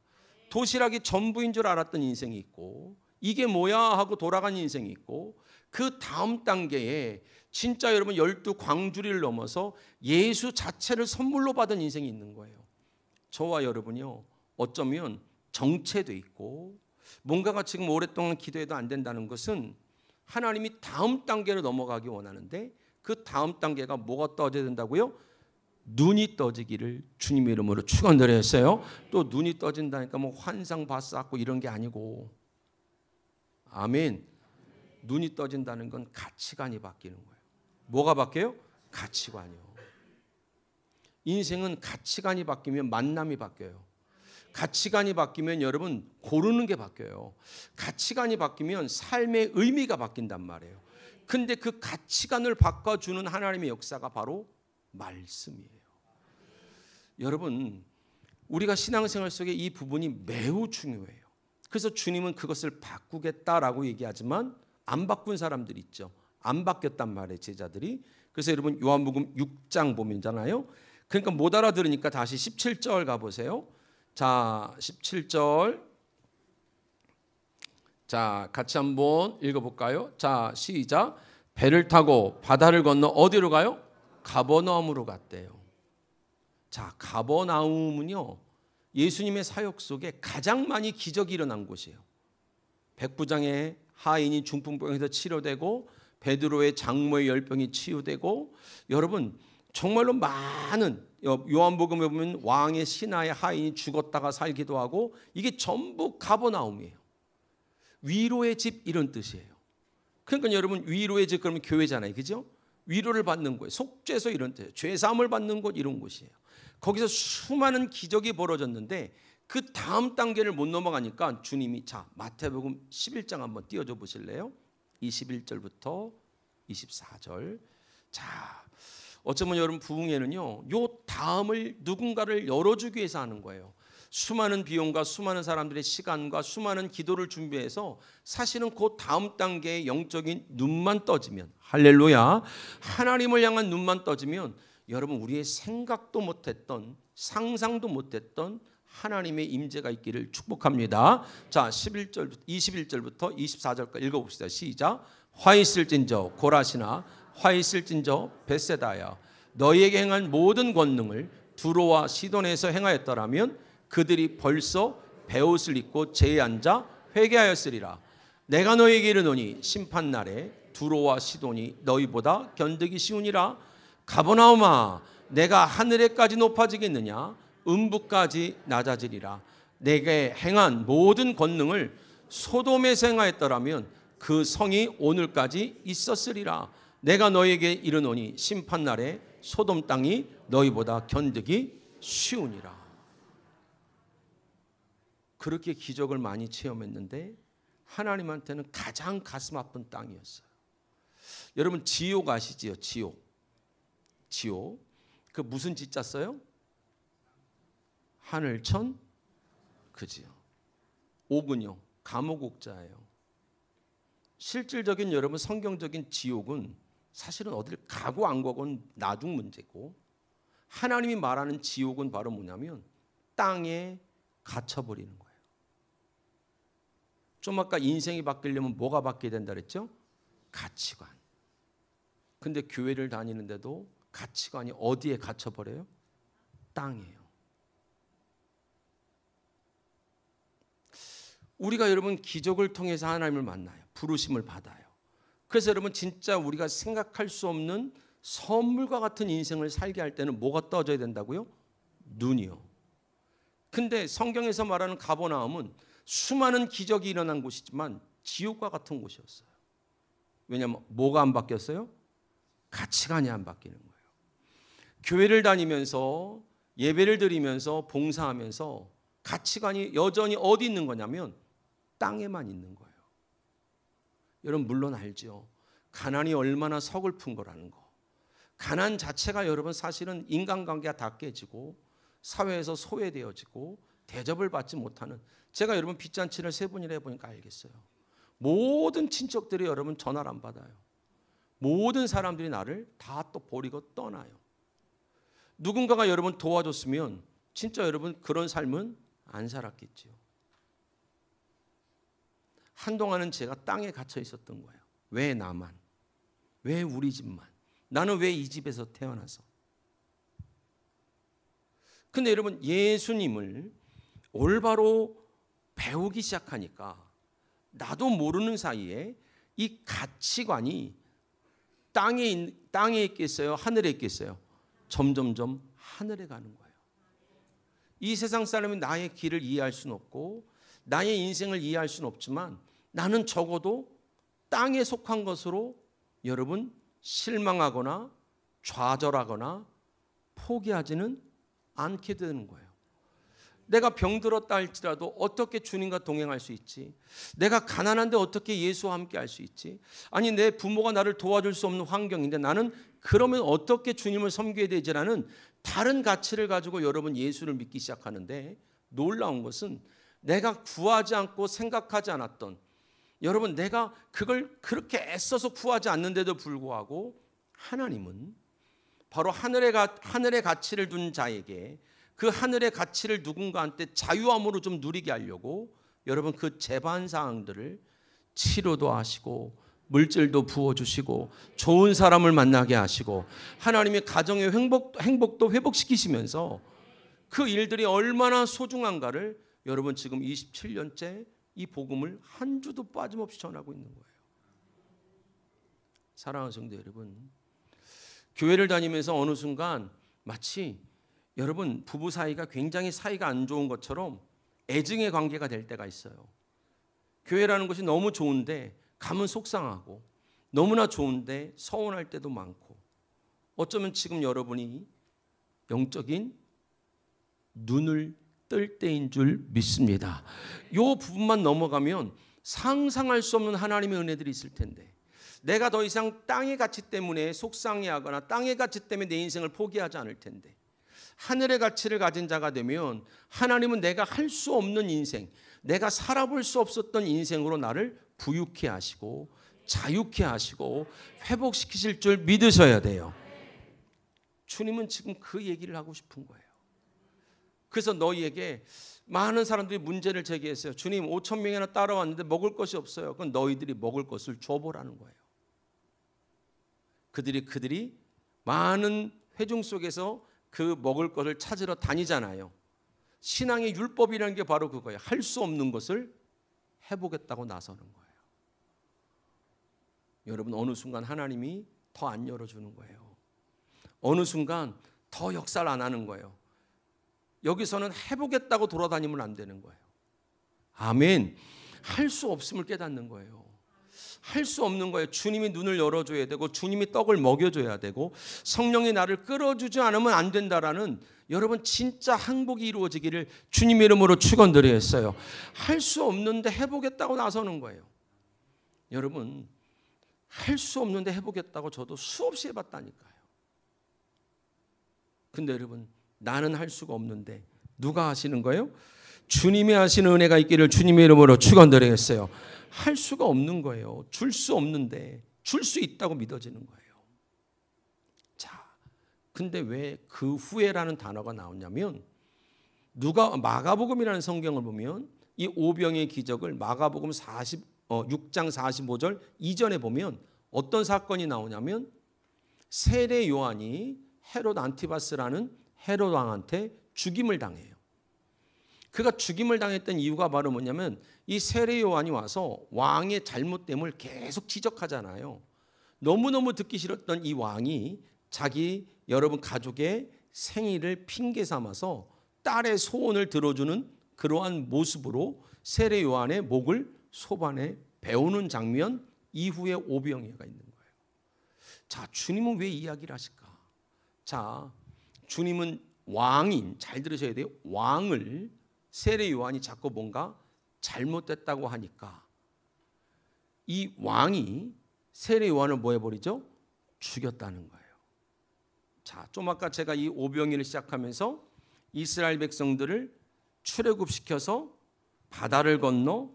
도시락이 전부인 줄 알았던 인생이 있고 이게 뭐야 하고 돌아간 인생이 있고 그 다음 단계에 진짜 여러분 12광주리를 넘어서 예수 자체를 선물로 받은 인생이 있는 거예요. 저와 여러분이요 어쩌면 정체돼 있고 뭔가가 지금 오랫동안 기도해도 안 된다는 것은 하나님이 다음 단계로 넘어가기 원하는데 그 다음 단계가 뭐가 떠져야 된다고요? 눈이 떠지기를 주님의 이름으로 축원드렸어요. 또 눈이 떠진다니까 뭐 환상 봤었고 이런 게 아니고 아멘. 눈이 떠진다는 건 가치관이 바뀌는 거예요. 뭐가 바뀌어요? 가치관이요. 인생은 가치관이 바뀌면 만남이 바뀌어요. 가치관이 바뀌면 여러분 고르는 게 바뀌어요. 가치관이 바뀌면 삶의 의미가 바뀐단 말이에요. 근데 그 가치관을 바꿔주는 하나님의 역사가 바로 말씀이에요. 여러분 우리가 신앙생활 속에 이 부분이 매우 중요해요. 그래서 주님은 그것을 바꾸겠다라고 얘기하지만 안 바꾼 사람들이 있죠. 안 바뀌었단 말이에요, 제자들이. 그래서 여러분 요한복음 6장 보면잖아요. 그러니까 못 알아들으니까 다시 17절 가보세요. 자, 17절. 자, 같이 한번 읽어볼까요? 자, 시작. 배를 타고 바다를 건너 어디로 가요? 가버나움으로 갔대요. 자, 가버나움은요 예수님의 사역 속에 가장 많이 기적이 일어난 곳이에요. 백부장의 하인이 중풍병에서 치료되고 베드로의 장모의 열병이 치유되고 여러분 정말로 많은 요한복음에 보면 왕의 신하의 하인이 죽었다가 살기도 하고 이게 전부 가버나움이에요. 위로의 집 이런 뜻이에요. 그러니까 여러분 위로의 집 그러면 교회잖아요. 그죠? 위로를 받는 곳, 속죄소 이런 뜻이에요. 죄사함을 받는 곳 이런 곳이에요. 거기서 수많은 기적이 벌어졌는데 그 다음 단계를 못 넘어가니까 주님이 자 마태복음 11장 한번 띄워줘 보실래요? 21절부터 24절. 자 어쩌면 여러분 부흥회는요, 요 다음을 누군가를 열어주기 위해서 하는 거예요. 수많은 비용과 수많은 사람들의 시간과 수많은 기도를 준비해서 사실은 그 다음 단계의 영적인 눈만 떠지면, 할렐루야, 하나님을 향한 눈만 떠지면 여러분 우리의 생각도 못했던, 상상도 못했던 하나님의 임재가 있기를 축복합니다. 자, 21절부터 24절까지 읽어봅시다. 시작. 화 있을진저 고라시나 화 있을진저 벳세다야, 너희에게 행한 모든 권능을 두로와 시돈에서 행하였더라면 그들이 벌써 베옷을 입고 제에 앉아 회개하였으리라. 내가 너희에게 이르노니 심판날에 두로와 시돈이 너희보다 견디기 쉬우니라. 가버나움아, 내가 하늘에까지 높아지겠느냐? 음부까지 낮아지리라. 내게 행한 모든 권능을 소돔에서 행하였더라면 그 성이 오늘까지 있었으리라. 내가 너희에게 이르노니 심판날에 소돔 땅이 너희보다 견디기 쉬우니라. 그렇게 기적을 많이 체험했는데 하나님한테는 가장 가슴 아픈 땅이었어요. 여러분 지옥 아시지요? 지옥. 그 무슨 지자 써요? 하늘천 그지요. 옥은요, 감옥 옥자예요. 실질적인 여러분 성경적인 지옥은 사실은 어딜 가고 안 가고는 나중 문제고, 하나님이 말하는 지옥은 바로 뭐냐면 땅에 갇혀버리는 거예요. 좀 아까 인생이 바뀌려면 뭐가 바뀌어야 된다 그랬죠? 가치관. 근데 교회를 다니는데도 가치관이 어디에 갇혀버려요? 땅이에요. 우리가 여러분 기적을 통해서 하나님을 만나요. 부르심을 받아요. 그래서 여러분 진짜 우리가 생각할 수 없는 선물과 같은 인생을 살게 할 때는 뭐가 떠져야 된다고요? 눈이요. 근데 성경에서 말하는 가버나움은 수많은 기적이 일어난 곳이지만 지옥과 같은 곳이었어요. 왜냐하면 뭐가 안 바뀌었어요? 가치관이 안 바뀌는 거예요. 교회를 다니면서 예배를 드리면서 봉사하면서 가치관이 여전히 어디 있는 거냐면 땅에만 있는 거예요. 여러분 물론 알죠. 가난이 얼마나 서글픈 거라는 거. 가난 자체가 여러분 사실은 인간관계가 다 깨지고 사회에서 소외되어지고 대접을 받지 못하는, 제가 여러분 빚잔치를 3번이나 해보니까 알겠어요. 모든 친척들이 여러분 전화를 안 받아요. 모든 사람들이 나를 다 또 버리고 떠나요. 누군가가 여러분 도와줬으면 진짜 여러분 그런 삶은 안 살았겠지요. 한동안은 제가 땅에 갇혀 있었던 거예요. 왜 나만? 왜 우리 집만? 나는 왜 이 집에서 태어나서? 근데 여러분 예수님을 올바로 배우기 시작하니까 나도 모르는 사이에 이 가치관이 땅에 있겠어요? 하늘에 있겠어요? 점점점 하늘에 가는 거예요. 이 세상 사람이 나의 길을 이해할 수는 없고 나의 인생을 이해할 수는 없지만 나는 적어도 땅에 속한 것으로 여러분 실망하거나 좌절하거나 포기하지는 않게 되는 거예요. 내가 병들었다 할지라도 어떻게 주님과 동행할 수 있지? 내가 가난한데 어떻게 예수와 함께 할 수 있지? 아니 내 부모가 나를 도와줄 수 없는 환경인데 나는 그러면 어떻게 주님을 섬겨야 되지라는 다른 가치를 가지고 여러분 예수를 믿기 시작하는데, 놀라운 것은 내가 구하지 않고 생각하지 않았던, 여러분 내가 그걸 그렇게 애써서 구하지 않는데도 불구하고 하나님은 바로 하늘의 가치를 둔 자에게 그 하늘의 가치를 누군가한테 자유함으로 좀 누리게 하려고 여러분 그 제반 사항들을 치료도 하시고 물질도 부어주시고 좋은 사람을 만나게 하시고 하나님의 가정의 행복도 회복시키시면서 그 일들이 얼마나 소중한가를 여러분 지금 27년째 이 복음을 한 주도 빠짐없이 전하고 있는 거예요. 사랑하는 성도 여러분, 교회를 다니면서 어느 순간 마치 여러분 부부 사이가 굉장히 사이가 안 좋은 것처럼 애증의 관계가 될 때가 있어요. 교회라는 것이 너무 좋은데 가면 속상하고 너무나 좋은데 서운할 때도 많고, 어쩌면 지금 여러분이 영적인 눈을 뜰 때인 줄 믿습니다. 이 부분만 넘어가면 상상할 수 없는 하나님의 은혜들이 있을 텐데 내가 더 이상 땅의 가치 때문에 속상해하거나 땅의 가치 때문에 내 인생을 포기하지 않을 텐데 하늘의 가치를 가진 자가 되면 하나님은 내가 할 수 없는 인생, 내가 살아볼 수 없었던 인생으로 나를 부유케 하시고 자유케 하시고 회복시키실 줄 믿으셔야 돼요. 주님은 지금 그 얘기를 하고 싶은 거예요. 그래서 너희에게 많은 사람들이 문제를 제기했어요. 주님 5천 명이나 따라왔는데 먹을 것이 없어요. 그건 너희들이 먹을 것을 줘보라는 거예요. 그들이 많은 회중 속에서 그 먹을 것을 찾으러 다니잖아요. 신앙의 율법이라는 게 바로 그거예요. 할 수 없는 것을 해보겠다고 나서는 거예요. 여러분 어느 순간 하나님이 더 안 열어주는 거예요. 어느 순간 더 역사를 안 하는 거예요. 여기서는 해보겠다고 돌아다니면 안 되는 거예요. 아멘. 할 수 없음을 깨닫는 거예요. 할 수 없는 거예요. 주님이 눈을 열어줘야 되고 주님이 떡을 먹여줘야 되고 성령이 나를 끌어주지 않으면 안 된다라는 여러분 진짜 항복이 이루어지기를 주님의 이름으로 축원드리겠어요. 할 수 없는데 해보겠다고 나서는 거예요. 여러분 할 수 없는데 해보겠다고 저도 수없이 해봤다니까요. 근데 여러분 나는 할 수가 없는데 누가 하시는 거예요? 주님이 하시는 은혜가 있기를 주님의 이름으로 축원드리겠어요. 할 수가 없는 거예요. 줄 수 없는데 줄 수 있다고 믿어지는 거예요. 자, 근데 왜 그 후에라는 단어가 나오냐면 마가복음이라는 성경을 보면 이 오병의 기적을 마가복음 6장 45절 이전에 보면 어떤 사건이 나오냐면 세례 요한이 헤롯 안티바스라는 헤롯 왕한테 죽임을 당해요. 그가 죽임을 당했던 이유가 바로 뭐냐면 이 세례 요한이 와서 왕의 잘못됨을 계속 지적하잖아요. 너무너무 듣기 싫었던 이 왕이 자기 여러분 가족의 생일을 핑계 삼아서 딸의 소원을 들어주는 그러한 모습으로 세례 요한의 목을 소반에 베우는 장면 이후에 오병이어가 있는 거예요. 자, 주님은 왜 이야기를 하실까? 자, 주님은 왕인, 잘 들으셔야 돼요. 왕을 세례 요한이 자꾸 뭔가 잘못됐다고 하니까 이 왕이 세례 요한을 뭐 해버리죠? 죽였다는 거예요. 자, 좀 아까 제가 이 오병이를 시작하면서 이스라엘 백성들을 출애굽시켜서 바다를 건너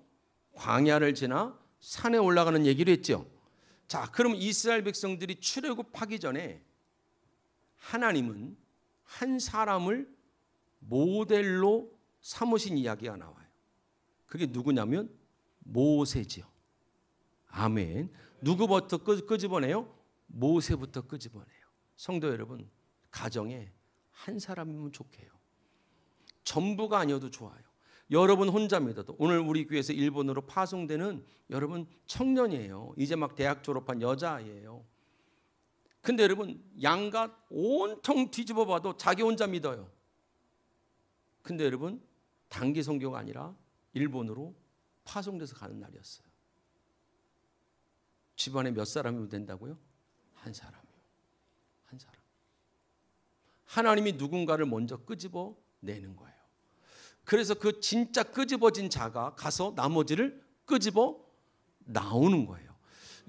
광야를 지나 산에 올라가는 얘기를 했죠. 자, 그럼 이스라엘 백성들이 출애굽하기 전에 하나님은 한 사람을 모델로 삼으신 이야기가 나와요. 그게 누구냐면 모세지요. 아멘. 누구부터 끄집어내요? 모세부터 끄집어내요. 성도 여러분, 가정에 한 사람이면 좋게요. 전부가 아니어도 좋아요. 여러분 혼자 믿어도 오늘 우리 교회에서 일본으로 파송되는 여러분 청년이에요. 이제 막 대학 졸업한 여자아이예요. 근데 여러분 양가 온통 뒤집어 봐도 자기 혼자 믿어요. 근데 여러분 단기 선교가 아니라 일본으로 파송돼서 가는 날이었어요. 집안에 몇 사람이면 된다고요? 한 사람이요. 한 사람. 하나님이 누군가를 먼저 끄집어 내는 거예요. 그래서 그 진짜 끄집어진 자가 가서 나머지를 끄집어 나오는 거예요.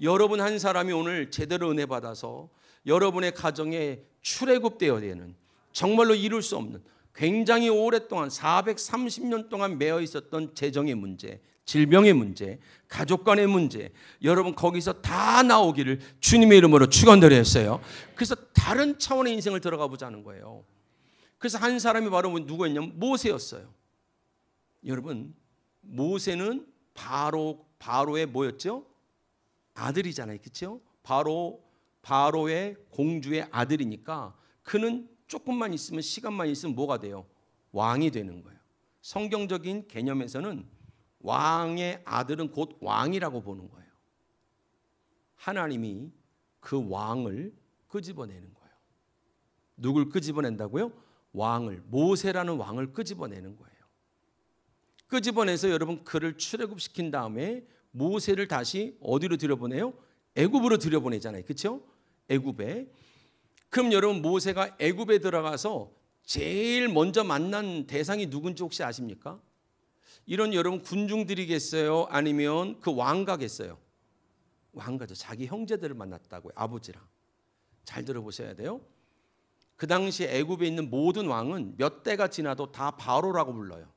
여러분 한 사람이 오늘 제대로 은혜 받아서 여러분의 가정에 출애굽되어야 되는 정말로 이룰 수 없는 굉장히 오랫동안 430년 동안 매여 있었던 재정의 문제, 질병의 문제, 가족 간의 문제, 여러분 거기서 다 나오기를 주님의 이름으로 축원드렸어요. 그래서 다른 차원의 인생을 들어가 보자는 거예요. 그래서 한 사람이 바로 누구였냐면 모세였어요. 여러분 모세는 바로의 뭐였죠? 아들이잖아요. 그렇죠? 바로의 공주의 아들이니까 그는 조금만 있으면 시간만 있으면 뭐가 돼요? 왕이 되는 거예요. 성경적인 개념에서는 왕의 아들은 곧 왕이라고 보는 거예요. 하나님이 그 왕을 끄집어내는 거예요. 누굴 끄집어낸다고요? 왕을, 모세라는 왕을 끄집어내는 거예요. 끄집어내서 여러분 그를 출애굽시킨 다음에 모세를 다시 어디로 들여보내요? 애굽으로 들여보내잖아요. 그렇죠? 애굽에. 그럼 여러분 모세가 애굽에 들어가서 제일 먼저 만난 대상이 누군지 혹시 아십니까? 이런 여러분 군중들이겠어요? 아니면 그 왕가겠어요? 왕가죠. 자기 형제들을 만났다고요. 아버지랑. 잘 들어보셔야 돼요. 그 당시 애굽에 있는 모든 왕은 몇 대가 지나도 다 바로라고 불러요.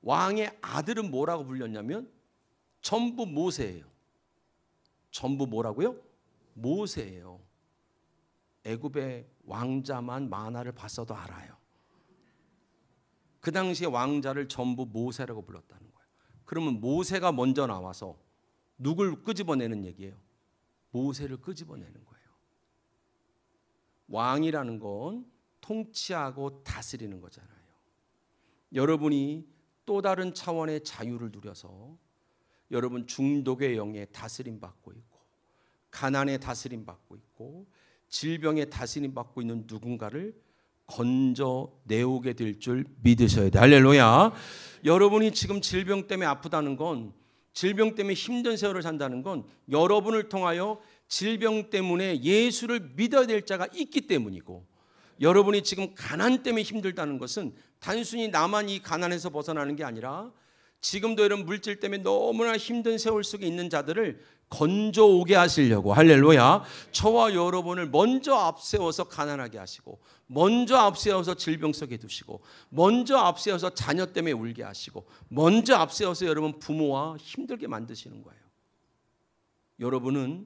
왕의 아들은 뭐라고 불렸냐면 전부 모세예요. 전부 뭐라고요? 모세예요. 애굽의 왕자만 만화를 봤어도 알아요. 그 당시에 왕자를 전부 모세라고 불렀다는 거예요. 그러면 모세가 먼저 나와서 누굴 끄집어내는 얘기예요? 모세를 끄집어내는 거예요. 왕이라는 건 통치하고 다스리는 거잖아요. 여러분이 또 다른 차원의 자유를 누려서 여러분 중독의 영에 다스림 받고 있고 가난에 다스림 받고 있고 질병에 다스림 받고 있는 누군가를 건져 내오게 될 줄 믿으셔야 돼요. 할렐루야. 여러분이 지금 질병 때문에 아프다는 건, 질병 때문에 힘든 세월을 산다는 건 여러분을 통하여 질병 때문에 예수를 믿어야 될 자가 있기 때문이고, 여러분이 지금 가난 때문에 힘들다는 것은 단순히 나만 이 가난에서 벗어나는 게 아니라 지금도 이런 물질 때문에 너무나 힘든 세월 속에 있는 자들을 건져오게 하시려고, 할렐루야, 저와 여러분을 먼저 앞세워서 가난하게 하시고, 먼저 앞세워서 질병 속에 두시고, 먼저 앞세워서 자녀 때문에 울게 하시고, 먼저 앞세워서 여러분 부모와 힘들게 만드시는 거예요. 여러분은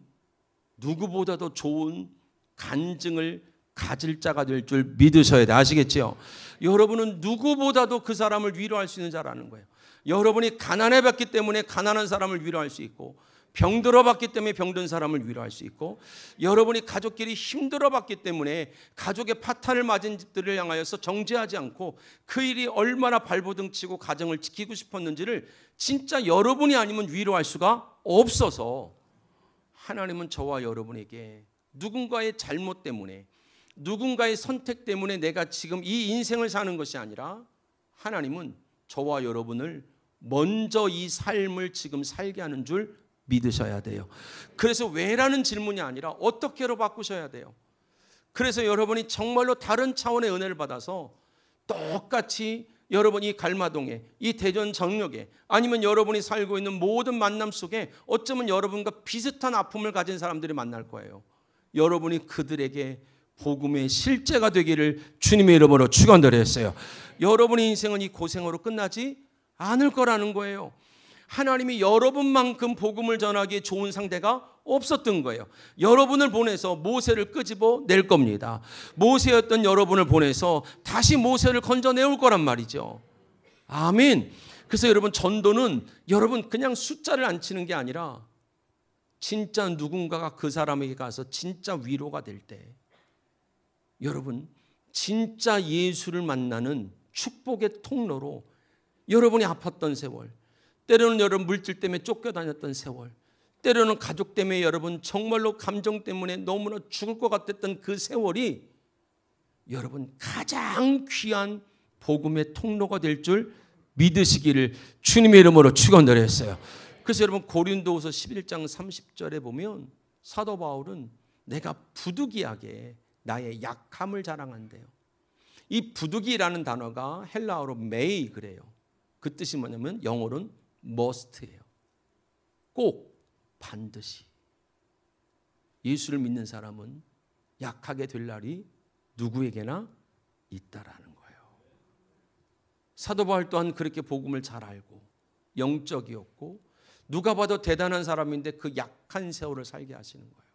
누구보다도 좋은 간증을 가질 자가 될 줄 믿으셔야 돼. 아시겠죠? 여러분은 누구보다도 그 사람을 위로할 수 있는 자라는 거예요. 여러분이 가난해 봤기 때문에 가난한 사람을 위로할 수 있고, 병들어 봤기 때문에 병든 사람을 위로할 수 있고, 여러분이 가족끼리 힘들어 봤기 때문에 가족의 파탄을 맞은 집들을 향하여서 정죄하지 않고 그 일이 얼마나 발버둥치고 가정을 지키고 싶었는지를 진짜 여러분이 아니면 위로할 수가 없어서, 하나님은 저와 여러분에게 누군가의 잘못 때문에, 누군가의 선택 때문에 내가 지금 이 인생을 사는 것이 아니라, 하나님은 저와 여러분을 먼저 이 삶을 지금 살게 하는 줄 믿으셔야 돼요. 그래서 왜라는 질문이 아니라 어떻게로 바꾸셔야 돼요. 그래서 여러분이 정말로 다른 차원의 은혜를 받아서 똑같이 여러분이 갈마동에, 이 대전 정역에, 아니면 여러분이 살고 있는 모든 만남 속에 어쩌면 여러분과 비슷한 아픔을 가진 사람들이 만날 거예요. 여러분이 그들에게 복음의 실제가 되기를 주님의 이름으로 축원드렸어요. 여러분의 인생은 이 고생으로 끝나지 않을 거라는 거예요. 하나님이 여러분만큼 복음을 전하기에 좋은 상대가 없었던 거예요. 여러분을 보내서 모세를 끄집어 낼 겁니다. 모세였던 여러분을 보내서 다시 모세를 건져내올 거란 말이죠. 아멘. 그래서 여러분, 전도는 여러분 그냥 숫자를 안 치는 게 아니라 진짜 누군가가 그 사람에게 가서 진짜 위로가 될 때, 여러분 진짜 예수를 만나는 축복의 통로로, 여러분이 아팠던 세월, 때로는 여러분 물질 때문에 쫓겨다녔던 세월, 때로는 가족 때문에 여러분 정말로 감정 때문에 너무나 죽을 것 같았던 그 세월이 여러분 가장 귀한 복음의 통로가 될 줄 믿으시기를 주님의 이름으로 축원드렸어요. 그래서 여러분 고린도후서 11장 30절에 보면 사도 바울은 내가 부득이하게 나의 약함을 자랑한대요. 이 부득이라는 단어가 헬라어로 메이 그래요. 그 뜻이 뭐냐면 영어로는 must예요. 꼭, 반드시. 예수를 믿는 사람은 약하게 될 날이 누구에게나 있다라는 거예요. 사도 바울 또한 그렇게 복음을 잘 알고 영적이었고 누가 봐도 대단한 사람인데 그 약한 세월을 살게 하시는 거예요.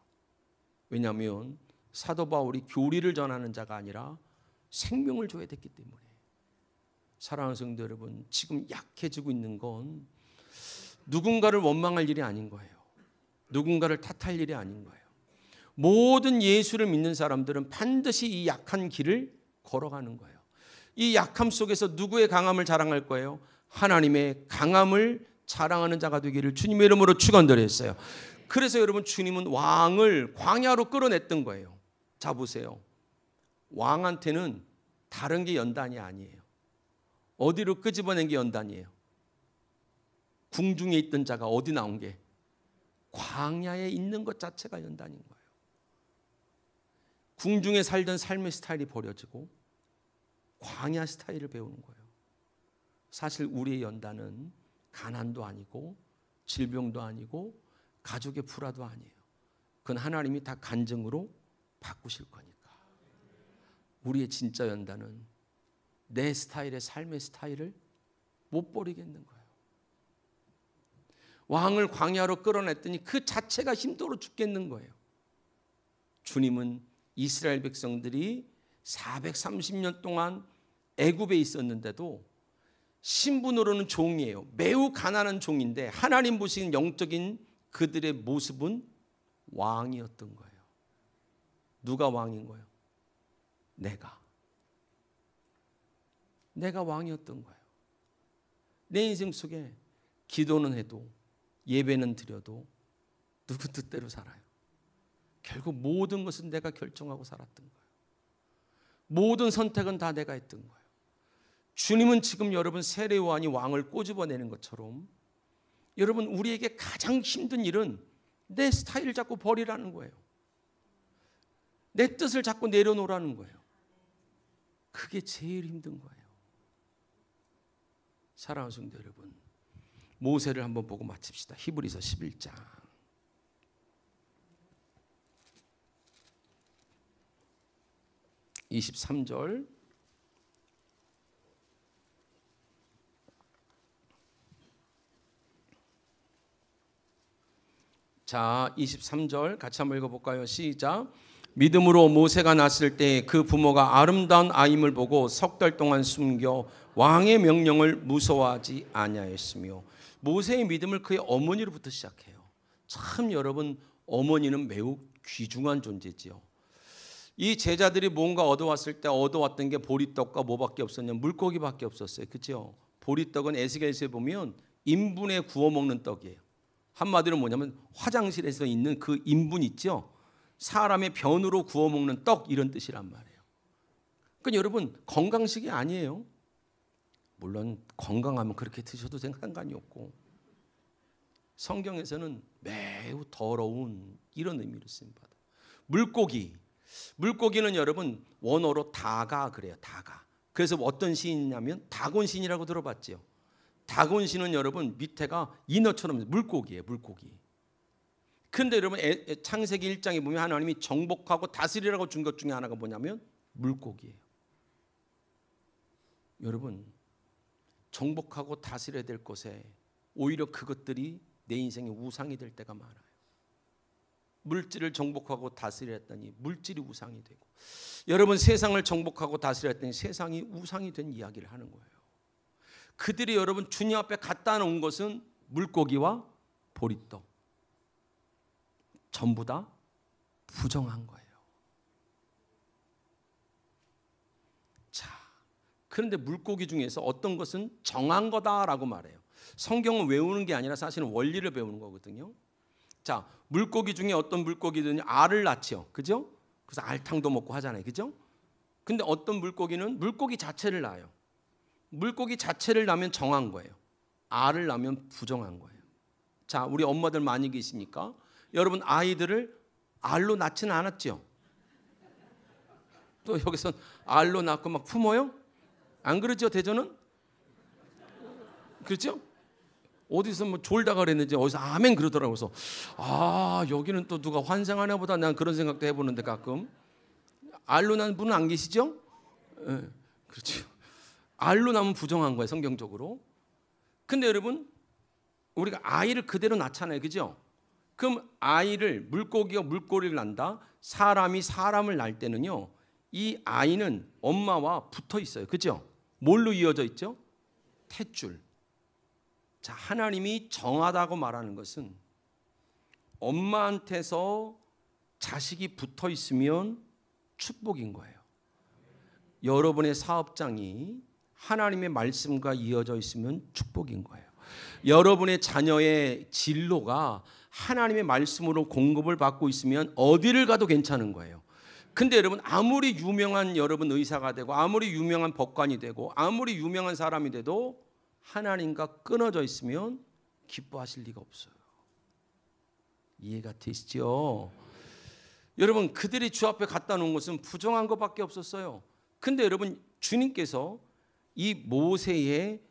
왜냐하면 사도 바울이 교리를 전하는 자가 아니라 생명을 줘야 됐기 때문에. 사랑하는 성도 여러분, 지금 약해지고 있는 건 누군가를 원망할 일이 아닌 거예요. 누군가를 탓할 일이 아닌 거예요. 모든 예수를 믿는 사람들은 반드시 이 약한 길을 걸어가는 거예요. 이 약함 속에서 누구의 강함을 자랑할 거예요? 하나님의 강함을 자랑하는 자가 되기를 주님의 이름으로 축원드렸어요. 그래서 여러분, 주님은 왕을 광야로 끌어냈던 거예요. 자 보세요. 왕한테는 다른 게 연단이 아니에요. 어디로 끄집어낸 게 연단이에요? 궁중에 있던 자가 어디 나온 게? 광야에 있는 것 자체가 연단인 거예요. 궁중에 살던 삶의 스타일이 버려지고 광야 스타일을 배우는 거예요. 사실 우리의 연단은 가난도 아니고 질병도 아니고 가족의 불화도 아니에요. 그건 하나님이 다 간증으로 바꾸실 거니까. 우리의 진짜 연단은 내 스타일의 삶의 스타일을 못 버리겠는 거예요. 왕을 광야로 끌어냈더니 그 자체가 힘들어 죽겠는 거예요. 주님은 이스라엘 백성들이 430년 동안 애굽에 있었는데도 신분으로는 종이에요. 매우 가난한 종인데 하나님 보시는 영적인 그들의 모습은 왕이었던 거예요. 누가 왕인 거예요? 내가 왕이었던 거예요. 내 인생 속에 기도는 해도 예배는 드려도 누구 뜻대로 살아요. 결국 모든 것은 내가 결정하고 살았던 거예요. 모든 선택은 다 내가 했던 거예요. 주님은 지금 여러분 세례 요한이 왕을 꼬집어내는 것처럼 여러분 우리에게 가장 힘든 일은 내 스타일을 자꾸 버리라는 거예요. 내 뜻을 자꾸 내려놓으라는 거예요. 그게 제일 힘든 거예요. 사랑하는 성도 여러분, 모세를 한번 보고 마칩시다. 히브리서 11장 23절. 자, 23절 같이 한번 읽어볼까요? 시작. 믿음으로 모세가 났을 때 그 부모가 아름다운 아임을 보고 석 달 동안 숨겨 왕의 명령을 무서워하지 아니하였으며. 모세의 믿음을 그의 어머니로부터 시작해요. 참 여러분, 어머니는 매우 귀중한 존재지요. 이 제자들이 뭔가 얻어왔을 때 얻어왔던 게 보리떡과 뭐밖에 없었냐? 물고기밖에 없었어요. 그렇죠? 보리떡은 에스겔서에 보면 인분에 구워 먹는 떡이에요. 한마디로 뭐냐면 화장실에서 있는 그 인분 있죠? 사람의 변으로 구워 먹는 떡, 이런 뜻이란 말이에요. 그러니까 여러분, 건강식이 아니에요. 물론 건강하면 그렇게 드셔도 상관이 없고, 성경에서는 매우 더러운 이런 의미로 쓰임받아요. 물고기는 여러분 원어로 다가 그래요. 다가. 그래서 어떤 시인이냐면 다곤신이라고 들어봤죠. 다곤신은 여러분 밑에가 인어처럼 물고기예요. 물고기. 그런데 여러분 창세기 1장에 보면 하나님이 정복하고 다스리라고 준 것 중에 하나가 뭐냐면 물고기예요. 여러분, 정복하고 다스려야 될 것에 오히려 그것들이 내 인생의 우상이 될 때가 많아요. 물질을 정복하고 다스려야 했더니 물질이 우상이 되고, 여러분 세상을 정복하고 다스려야 했더니 세상이 우상이 된 이야기를 하는 거예요. 그들이 여러분 주님 앞에 갖다 놓은 것은 물고기와 보리떡, 전부 다 부정한 거예요. 자, 그런데 물고기 중에서 어떤 것은 정한 거다라고 말해요. 성경은 외우는 게 아니라 사실은 원리를 배우는 거거든요. 자, 물고기 중에 어떤 물고기들은 알을 낳죠. 그죠? 그래서 알탕도 먹고 하잖아요. 그죠? 근데 어떤 물고기는 물고기 자체를 낳아요. 물고기 자체를 낳으면 정한 거예요. 알을 낳으면 부정한 거예요. 자, 우리 엄마들 많이 계시니까 여러분 아이들을 알로 낳지는 않았죠. 또 여기서 알로 낳고 막 품어요? 안 그러죠, 대전은? 그렇죠? 어디서 뭐 졸다가 그랬는지 어디서 아멘 그러더라고요. 그래서 여기는 또 누가 환상하나 보다, 난 그런 생각도 해보는데 가끔. 알로 낳은 분은 안 계시죠? 네, 그렇죠. 알로 낳으면 부정한 거예요, 성경적으로. 근데 여러분, 우리가 아이를 그대로 낳잖아요, 그죠? 그럼 아이를, 물고기가 물고기를 낳는다, 사람이 사람을 낳을 때는요, 이 아이는 엄마와 붙어 있어요, 그죠? 뭘로 이어져 있죠? 탯줄. 자, 하나님이 정하다고 말하는 것은 엄마한테서 자식이 붙어 있으면 축복인 거예요. 여러분의 사업장이 하나님의 말씀과 이어져 있으면 축복인 거예요. 여러분의 자녀의 진로가 하나님의 말씀으로 공급을 받고 있으면 어디를 가도 괜찮은 거예요. 근데 여러분, 아무리 유명한 여러분 의사가 되고 아무리 유명한 법관이 되고 아무리 유명한 사람이 돼도 하나님과 끊어져 있으면 기뻐하실 리가 없어요. 이해가 되시죠? 여러분, 그들이 주 앞에 갖다 놓은 것은 부정한 것밖에 없었어요. 근데 여러분, 주님께서 이 모세의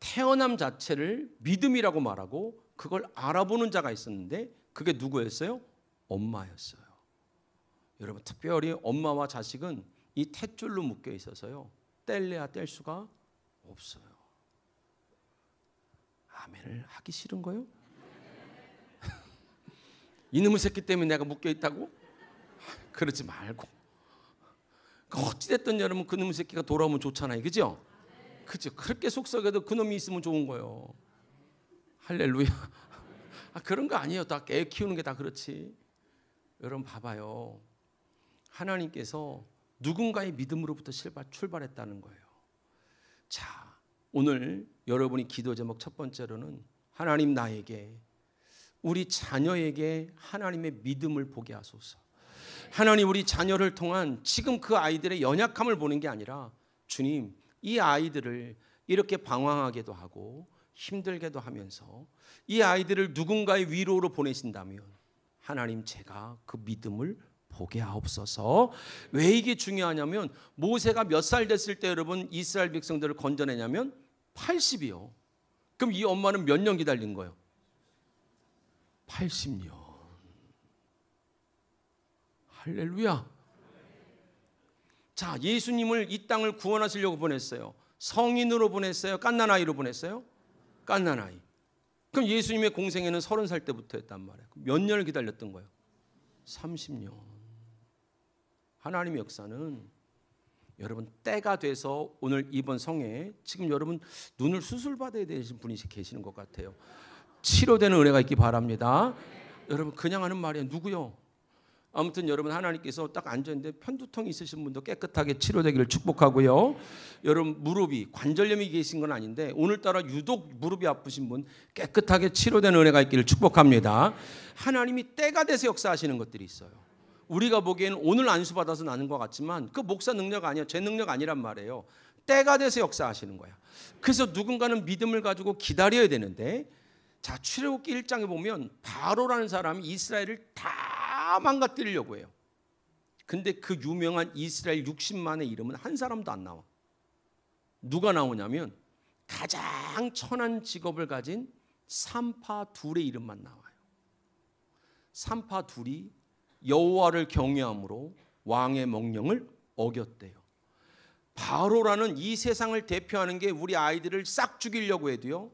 태어남 자체를 믿음이라고 말하고 그걸 알아보는 자가 있었는데 그게 누구였어요? 엄마였어요. 여러분, 특별히 엄마와 자식은 이 탯줄로 묶여 있어서요, 뗄래야 뗄 수가 없어요. 아멘을 하기 싫은 거요? 이놈의 새끼 때문에 내가 묶여 있다고? 그러지 말고. 어찌됐든 여러분, 그놈의 새끼가 돌아오면 좋잖아요, 그죠? 그죠? 그렇게 속썩여도 그놈이 있으면 좋은 거예요. 할렐루야. 그런 거 아니에요. 다 애 키우는 게 다 그렇지. 여러분 봐봐요. 하나님께서 누군가의 믿음으로부터 출발했다는 거예요. 자, 오늘 여러분이 기도 제목 첫 번째로는 하나님, 나에게, 우리 자녀에게 하나님의 믿음을 보게 하소서. 하나님, 우리 자녀를 통한 지금 그 아이들의 연약함을 보는 게 아니라, 주님, 이 아이들을 이렇게 방황하게도 하고 힘들게도 하면서 이 아이들을 누군가의 위로로 보내신다면 하나님, 제가 그 믿음을 보게 하옵소서. 왜 이게 중요하냐면, 모세가 몇 살 됐을 때 여러분 이스라엘 백성들을 건져내냐면 80이요. 그럼 이 엄마는 몇 년 기다린 거예요? 80년. 할렐루야. 자, 예수님을 이 땅을 구원하시려고 보냈어요. 성인으로 보냈어요? 갓난아이로 보냈어요? 갓난아이. 그럼 예수님의 공생애는 30살 때부터 했단 말이에요. 몇 년을 기다렸던 거예요? 30년. 하나님의 역사는 여러분, 때가 돼서 오늘 이번 성회에 지금 여러분 눈을 수술받아야 되신 분이 계시는 것 같아요. 치료되는 은혜가 있기 바랍니다. 여러분, 그냥 하는 말이에요. 누구요? 아무튼 여러분, 하나님께서 딱 앉아있는데 편두통이 있으신 분도 깨끗하게 치료되기를 축복하고요. 여러분, 무릎이 관절염이 계신 건 아닌데 오늘따라 유독 무릎이 아프신 분 깨끗하게 치료되는 은혜가 있기를 축복합니다. 하나님이 때가 돼서 역사하시는 것들이 있어요. 우리가 보기에는 오늘 안수받아서 나는 것 같지만 그 목사 능력 아니야, 제 능력 아니란 말이에요. 때가 돼서 역사하시는 거야. 그래서 누군가는 믿음을 가지고 기다려야 되는데, 자, 출애굽기 1장에 보면 바로라는 사람이 이스라엘을 다 망가뜨리려고 해요. 근데 그 유명한 이스라엘 60만의 이름은 한 사람도 안 나와. 누가 나오냐면 가장 천한 직업을 가진 산파 둘의 이름만 나와요. 산파 둘이 여호와를 경외함으로 왕의 명령을 어겼대요. 바로라는 이 세상을 대표하는 게 우리 아이들을 싹 죽이려고 해도요,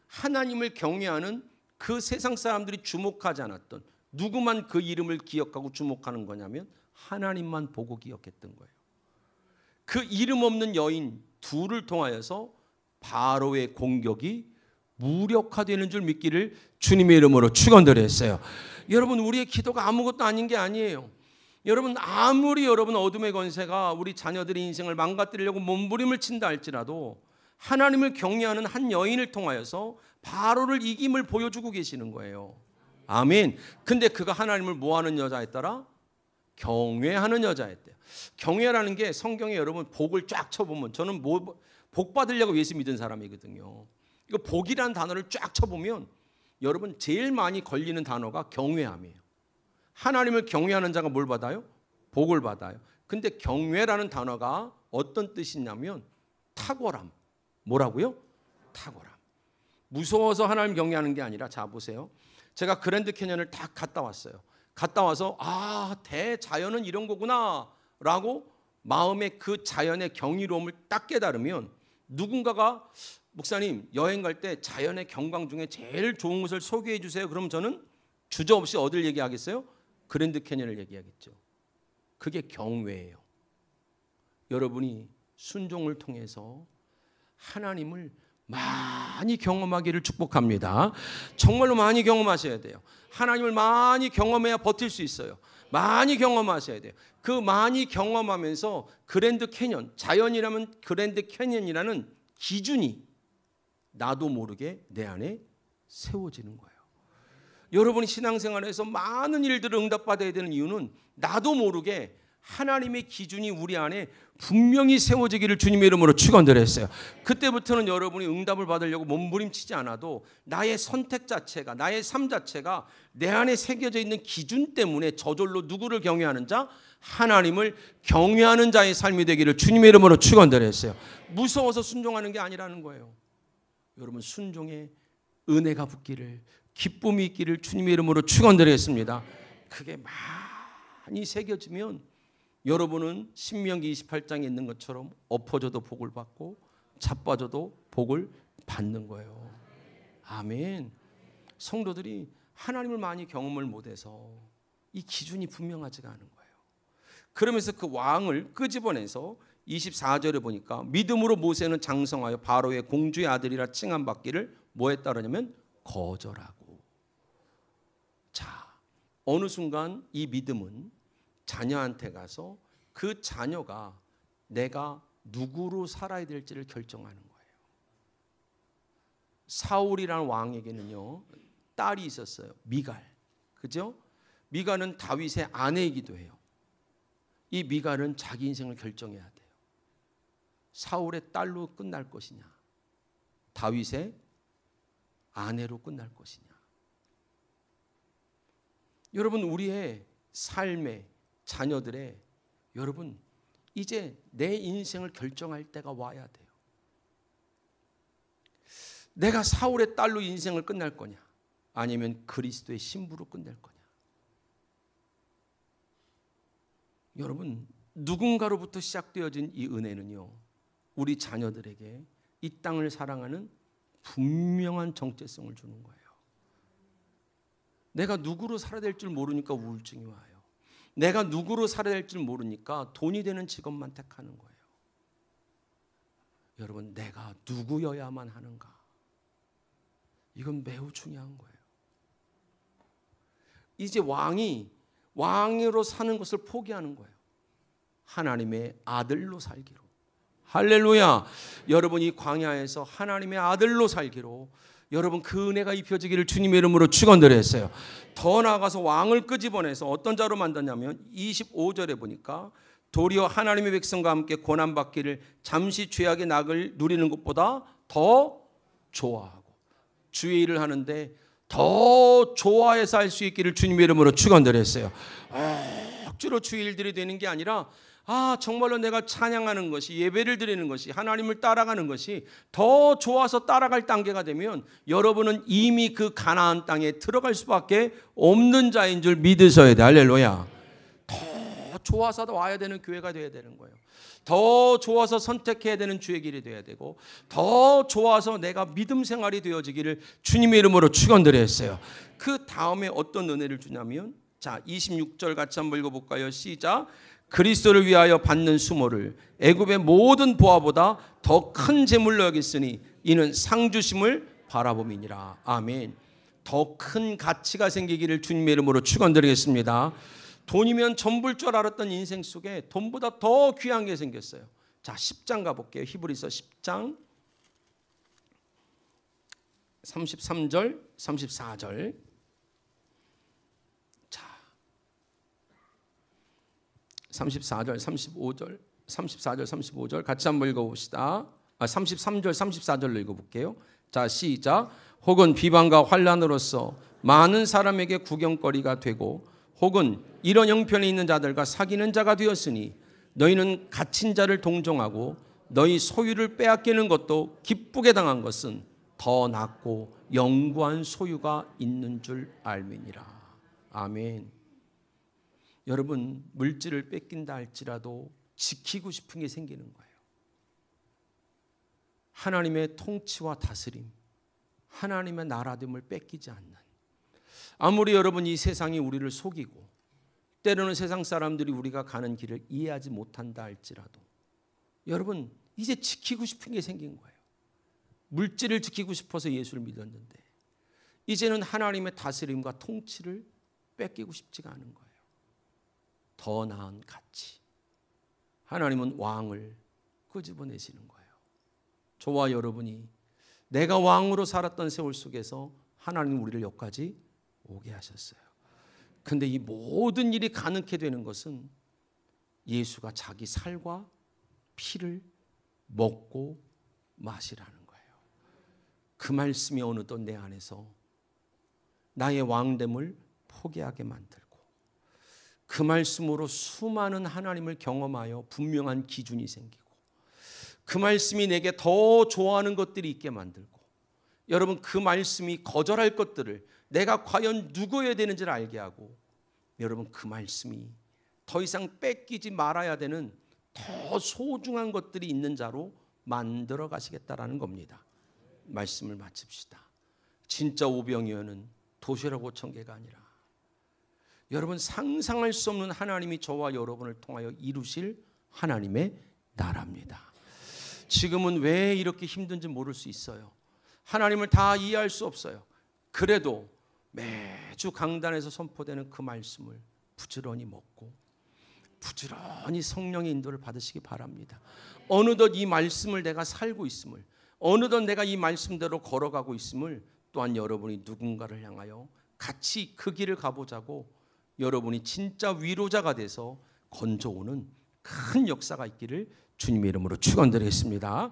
하나님을 경외하는 그 세상 사람들이 주목하지 않았던, 누구만 그 이름을 기억하고 주목하는 거냐면 하나님만 보고 기억했던 거예요. 그 이름 없는 여인 둘을 통하여서 바로의 공격이 무력화되는 줄 믿기를 주님의 이름으로 축원드렸어요. 여러분, 우리의 기도가 아무것도 아닌 게 아니에요. 여러분, 아무리 여러분 어둠의 권세가 우리 자녀들의 인생을 망가뜨리려고 몸부림을 친다 할지라도 하나님을 경외하는 한 여인을 통하여서 바로를 이김을 보여주고 계시는 거예요. 아멘. 근데 그가 하나님을 뭐하는 여자였더라? 경외하는 여자였대요. 경외라는 게 성경에 여러분 복을 쫙 쳐보면, 저는 복 받으려고 예수 믿은 사람이거든요. 이거 복이라는 단어를 쫙 쳐보면 여러분 제일 많이 걸리는 단어가 경외함이에요. 하나님을 경외하는 자가 뭘 받아요? 복을 받아요. 근데 경외라는 단어가 어떤 뜻이냐면 탁월함. 뭐라고요? 탁월함. 무서워서 하나님 경외하는 게 아니라, 자 보세요. 제가 그랜드 캐년을 딱 갔다 왔어요. 갔다 와서 대자연은 이런 거구나 라고 마음의 그 자연의 경이로움을 딱 깨달으면, 누군가가 목사님 여행 갈 때 자연의 경관 중에 제일 좋은 곳을 소개해 주세요. 그럼 저는 주저없이 어딜 얘기하겠어요? 그랜드 캐년을 얘기하겠죠. 그게 경외예요. 여러분이 순종을 통해서 하나님을 많이 경험하기를 축복합니다. 정말로 많이 경험하셔야 돼요. 하나님을 많이 경험해야 버틸 수 있어요. 많이 경험하셔야 돼요. 그 많이 경험하면서 그랜드 캐년, 자연이라면 그랜드 캐년이라는 기준이 나도 모르게 내 안에 세워지는 거예요. 여러분이 신앙생활에서 많은 일들을 응답받아야 되는 이유는 나도 모르게 하나님의 기준이 우리 안에 분명히 세워지기를 주님의 이름으로 축원드렸어요. 그때부터는 여러분이 응답을 받으려고 몸부림치지 않아도 나의 선택 자체가, 나의 삶 자체가 내 안에 새겨져 있는 기준 때문에 저절로 누구를 경외하는 자? 하나님을 경외하는 자의 삶이 되기를 주님의 이름으로 축원드렸어요. 무서워서 순종하는 게 아니라는 거예요. 여러분, 순종에 은혜가 붙기를 기쁨이 있기를 주님의 이름으로 축원드리겠습니다. 그게 많이 새겨지면 여러분은 신명기 28장에 있는 것처럼 엎어져도 복을 받고 자빠져도 복을 받는 거예요. 아멘. 성도들이 하나님을 많이 경험을 못해서 이 기준이 분명하지가 않은 거예요. 그러면서 그 왕을 끄집어내서 24절에 보니까 믿음으로 모세는 장성하여 바로의 공주의 아들이라 칭함받기를 뭐 했다 그러냐면 거절하고. 자, 어느 순간 이 믿음은 자녀한테 가서 그 자녀가 내가 누구로 살아야 될지를 결정하는 거예요. 사울이라는 왕에게는요 딸이 있었어요. 미갈. 그죠? 미갈은 다윗의 아내이기도 해요. 이 미갈은 자기 인생을 결정해야 돼요. 사울의 딸로 끝날 것이냐, 다윗의 아내로 끝날 것이냐. 여러분, 우리의 삶의 자녀들의 여러분 이제 내 인생을 결정할 때가 와야 돼요. 내가 사울의 딸로 인생을 끝날 거냐, 아니면 그리스도의 신부로 끝낼 거냐. 여러분, 누군가로부터 시작되어진 이 은혜는요 우리 자녀들에게 이 땅을 사랑하는 분명한 정체성을 주는 거예요. 내가 누구로 살아야 될 줄 모르니까 우울증이 와요. 내가 누구로 살아야 될 줄 모르니까 돈이 되는 직업만 택하는 거예요. 여러분, 내가 누구여야만 하는가? 이건 매우 중요한 거예요. 이제 왕으로 사는 것을 포기하는 거예요. 하나님의 아들로 살기로. 할렐루야. 여러분, 이 광야에서 하나님의 아들로 살기로 여러분 그 은혜가 입혀지기를 주님의 이름으로 축원드렸어요. 더 나아가서 왕을 끄집어내서 어떤 자로 만드냐면 25절에 보니까 도리어 하나님의 백성과 함께 고난받기를 잠시 죄악의 낙을 누리는 것보다 더 좋아하고 주의 일을 하는데 더 좋아해서 할 수 있기를 주님의 이름으로 축원드렸어요. 억지로 주의 일들이 되는 게 아니라 정말로 내가 찬양하는 것이, 예배를 드리는 것이, 하나님을 따라가는 것이 더 좋아서 따라갈 단계가 되면 여러분은 이미 그 가나안 땅에 들어갈 수밖에 없는 자인 줄 믿으셔야 돼. 할렐루야. 더 좋아서 와야 되는 교회가 돼야 되는 거예요. 더 좋아서 선택해야 되는 주의 길이 돼야 되고, 더 좋아서 내가 믿음 생활이 되어지기를 주님의 이름으로 축원드렸어요. 그 다음에 어떤 은혜를 주냐면, 자 26절 같이 한번 읽어볼까요? 시작. 그리스도를 위하여 받는 수모를 애굽의 모든 보화보다 더 큰 재물로 여겼으니 이는 상 주심을 바라봄이니라. 아멘. 더 큰 가치가 생기기를 주님의 이름으로 축원드리겠습니다. 돈이면 전부일 줄 알았던 인생 속에 돈보다 더 귀한 게 생겼어요. 자 10장 가볼게요. 히브리서 10장 33절 34절. 자 34절 35절 34절 35절 같이 한번 읽어봅시다. 33절 34절로 읽어볼게요. 자 시작. 혹은 비방과 환난으로서 많은 사람에게 구경거리가 되고 혹은 이런 형편에 있는 자들과 사귀는 자가 되었으니 너희는 갇힌 자를 동정하고 너희 소유를 빼앗기는 것도 기쁘게 당한 것은 더 낫고 영구한 소유가 있는 줄 알미니라. 아멘. 여러분, 물질을 뺏긴다 할지라도 지키고 싶은 게 생기는 거예요. 하나님의 통치와 다스림, 하나님의 나라됨을 뺏기지 않는. 아무리 여러분 이 세상이 우리를 속이고 때로는 세상 사람들이 우리가 가는 길을 이해하지 못한다 할지라도 여러분 이제 지키고 싶은 게 생긴 거예요. 물질을 지키고 싶어서 예수를 믿었는데 이제는 하나님의 다스림과 통치를 뺏기고 싶지가 않은 거예요. 더 나은 가치. 하나님은 왕을 끄집어내시는 거예요. 저와 여러분이 내가 왕으로 살았던 세월 속에서 하나님은 우리를 여기까지 오게 하셨어요. 근데 이 모든 일이 가능케 되는 것은 예수가 자기 살과 피를 먹고 마시라는 거예요. 그 말씀이 어느덧 내 안에서 나의 왕됨을 포기하게 만들고 그 말씀으로 수많은 하나님을 경험하여 분명한 기준이 생기고 그 말씀이 내게 더 좋아하는 것들이 있게 만들고 여러분 그 말씀이 거절할 것들을 내가 과연 누구여야 되는지를 알게 하고, 여러분 그 말씀이 더 이상 뺏기지 말아야 되는 더 소중한 것들이 있는 자로 만들어 가시겠다라는 겁니다. 말씀을 마칩시다. 진짜 오병이어는 도시락 5,000개가 아니라 여러분 상상할 수 없는 하나님이 저와 여러분을 통하여 이루실 하나님의 나라입니다. 지금은 왜 이렇게 힘든지 모를 수 있어요. 하나님을 다 이해할 수 없어요. 그래도 매주 강단에서 선포되는 그 말씀을 부지런히 먹고 부지런히 성령의 인도를 받으시기 바랍니다. 어느덧 이 말씀을 내가 살고 있음을, 어느덧 내가 이 말씀대로 걸어가고 있음을 또한 여러분이 누군가를 향하여 같이 그 길을 가보자고 여러분이 진짜 위로자가 돼서 건져오는 큰 역사가 있기를 주님의 이름으로 축원드리겠습니다.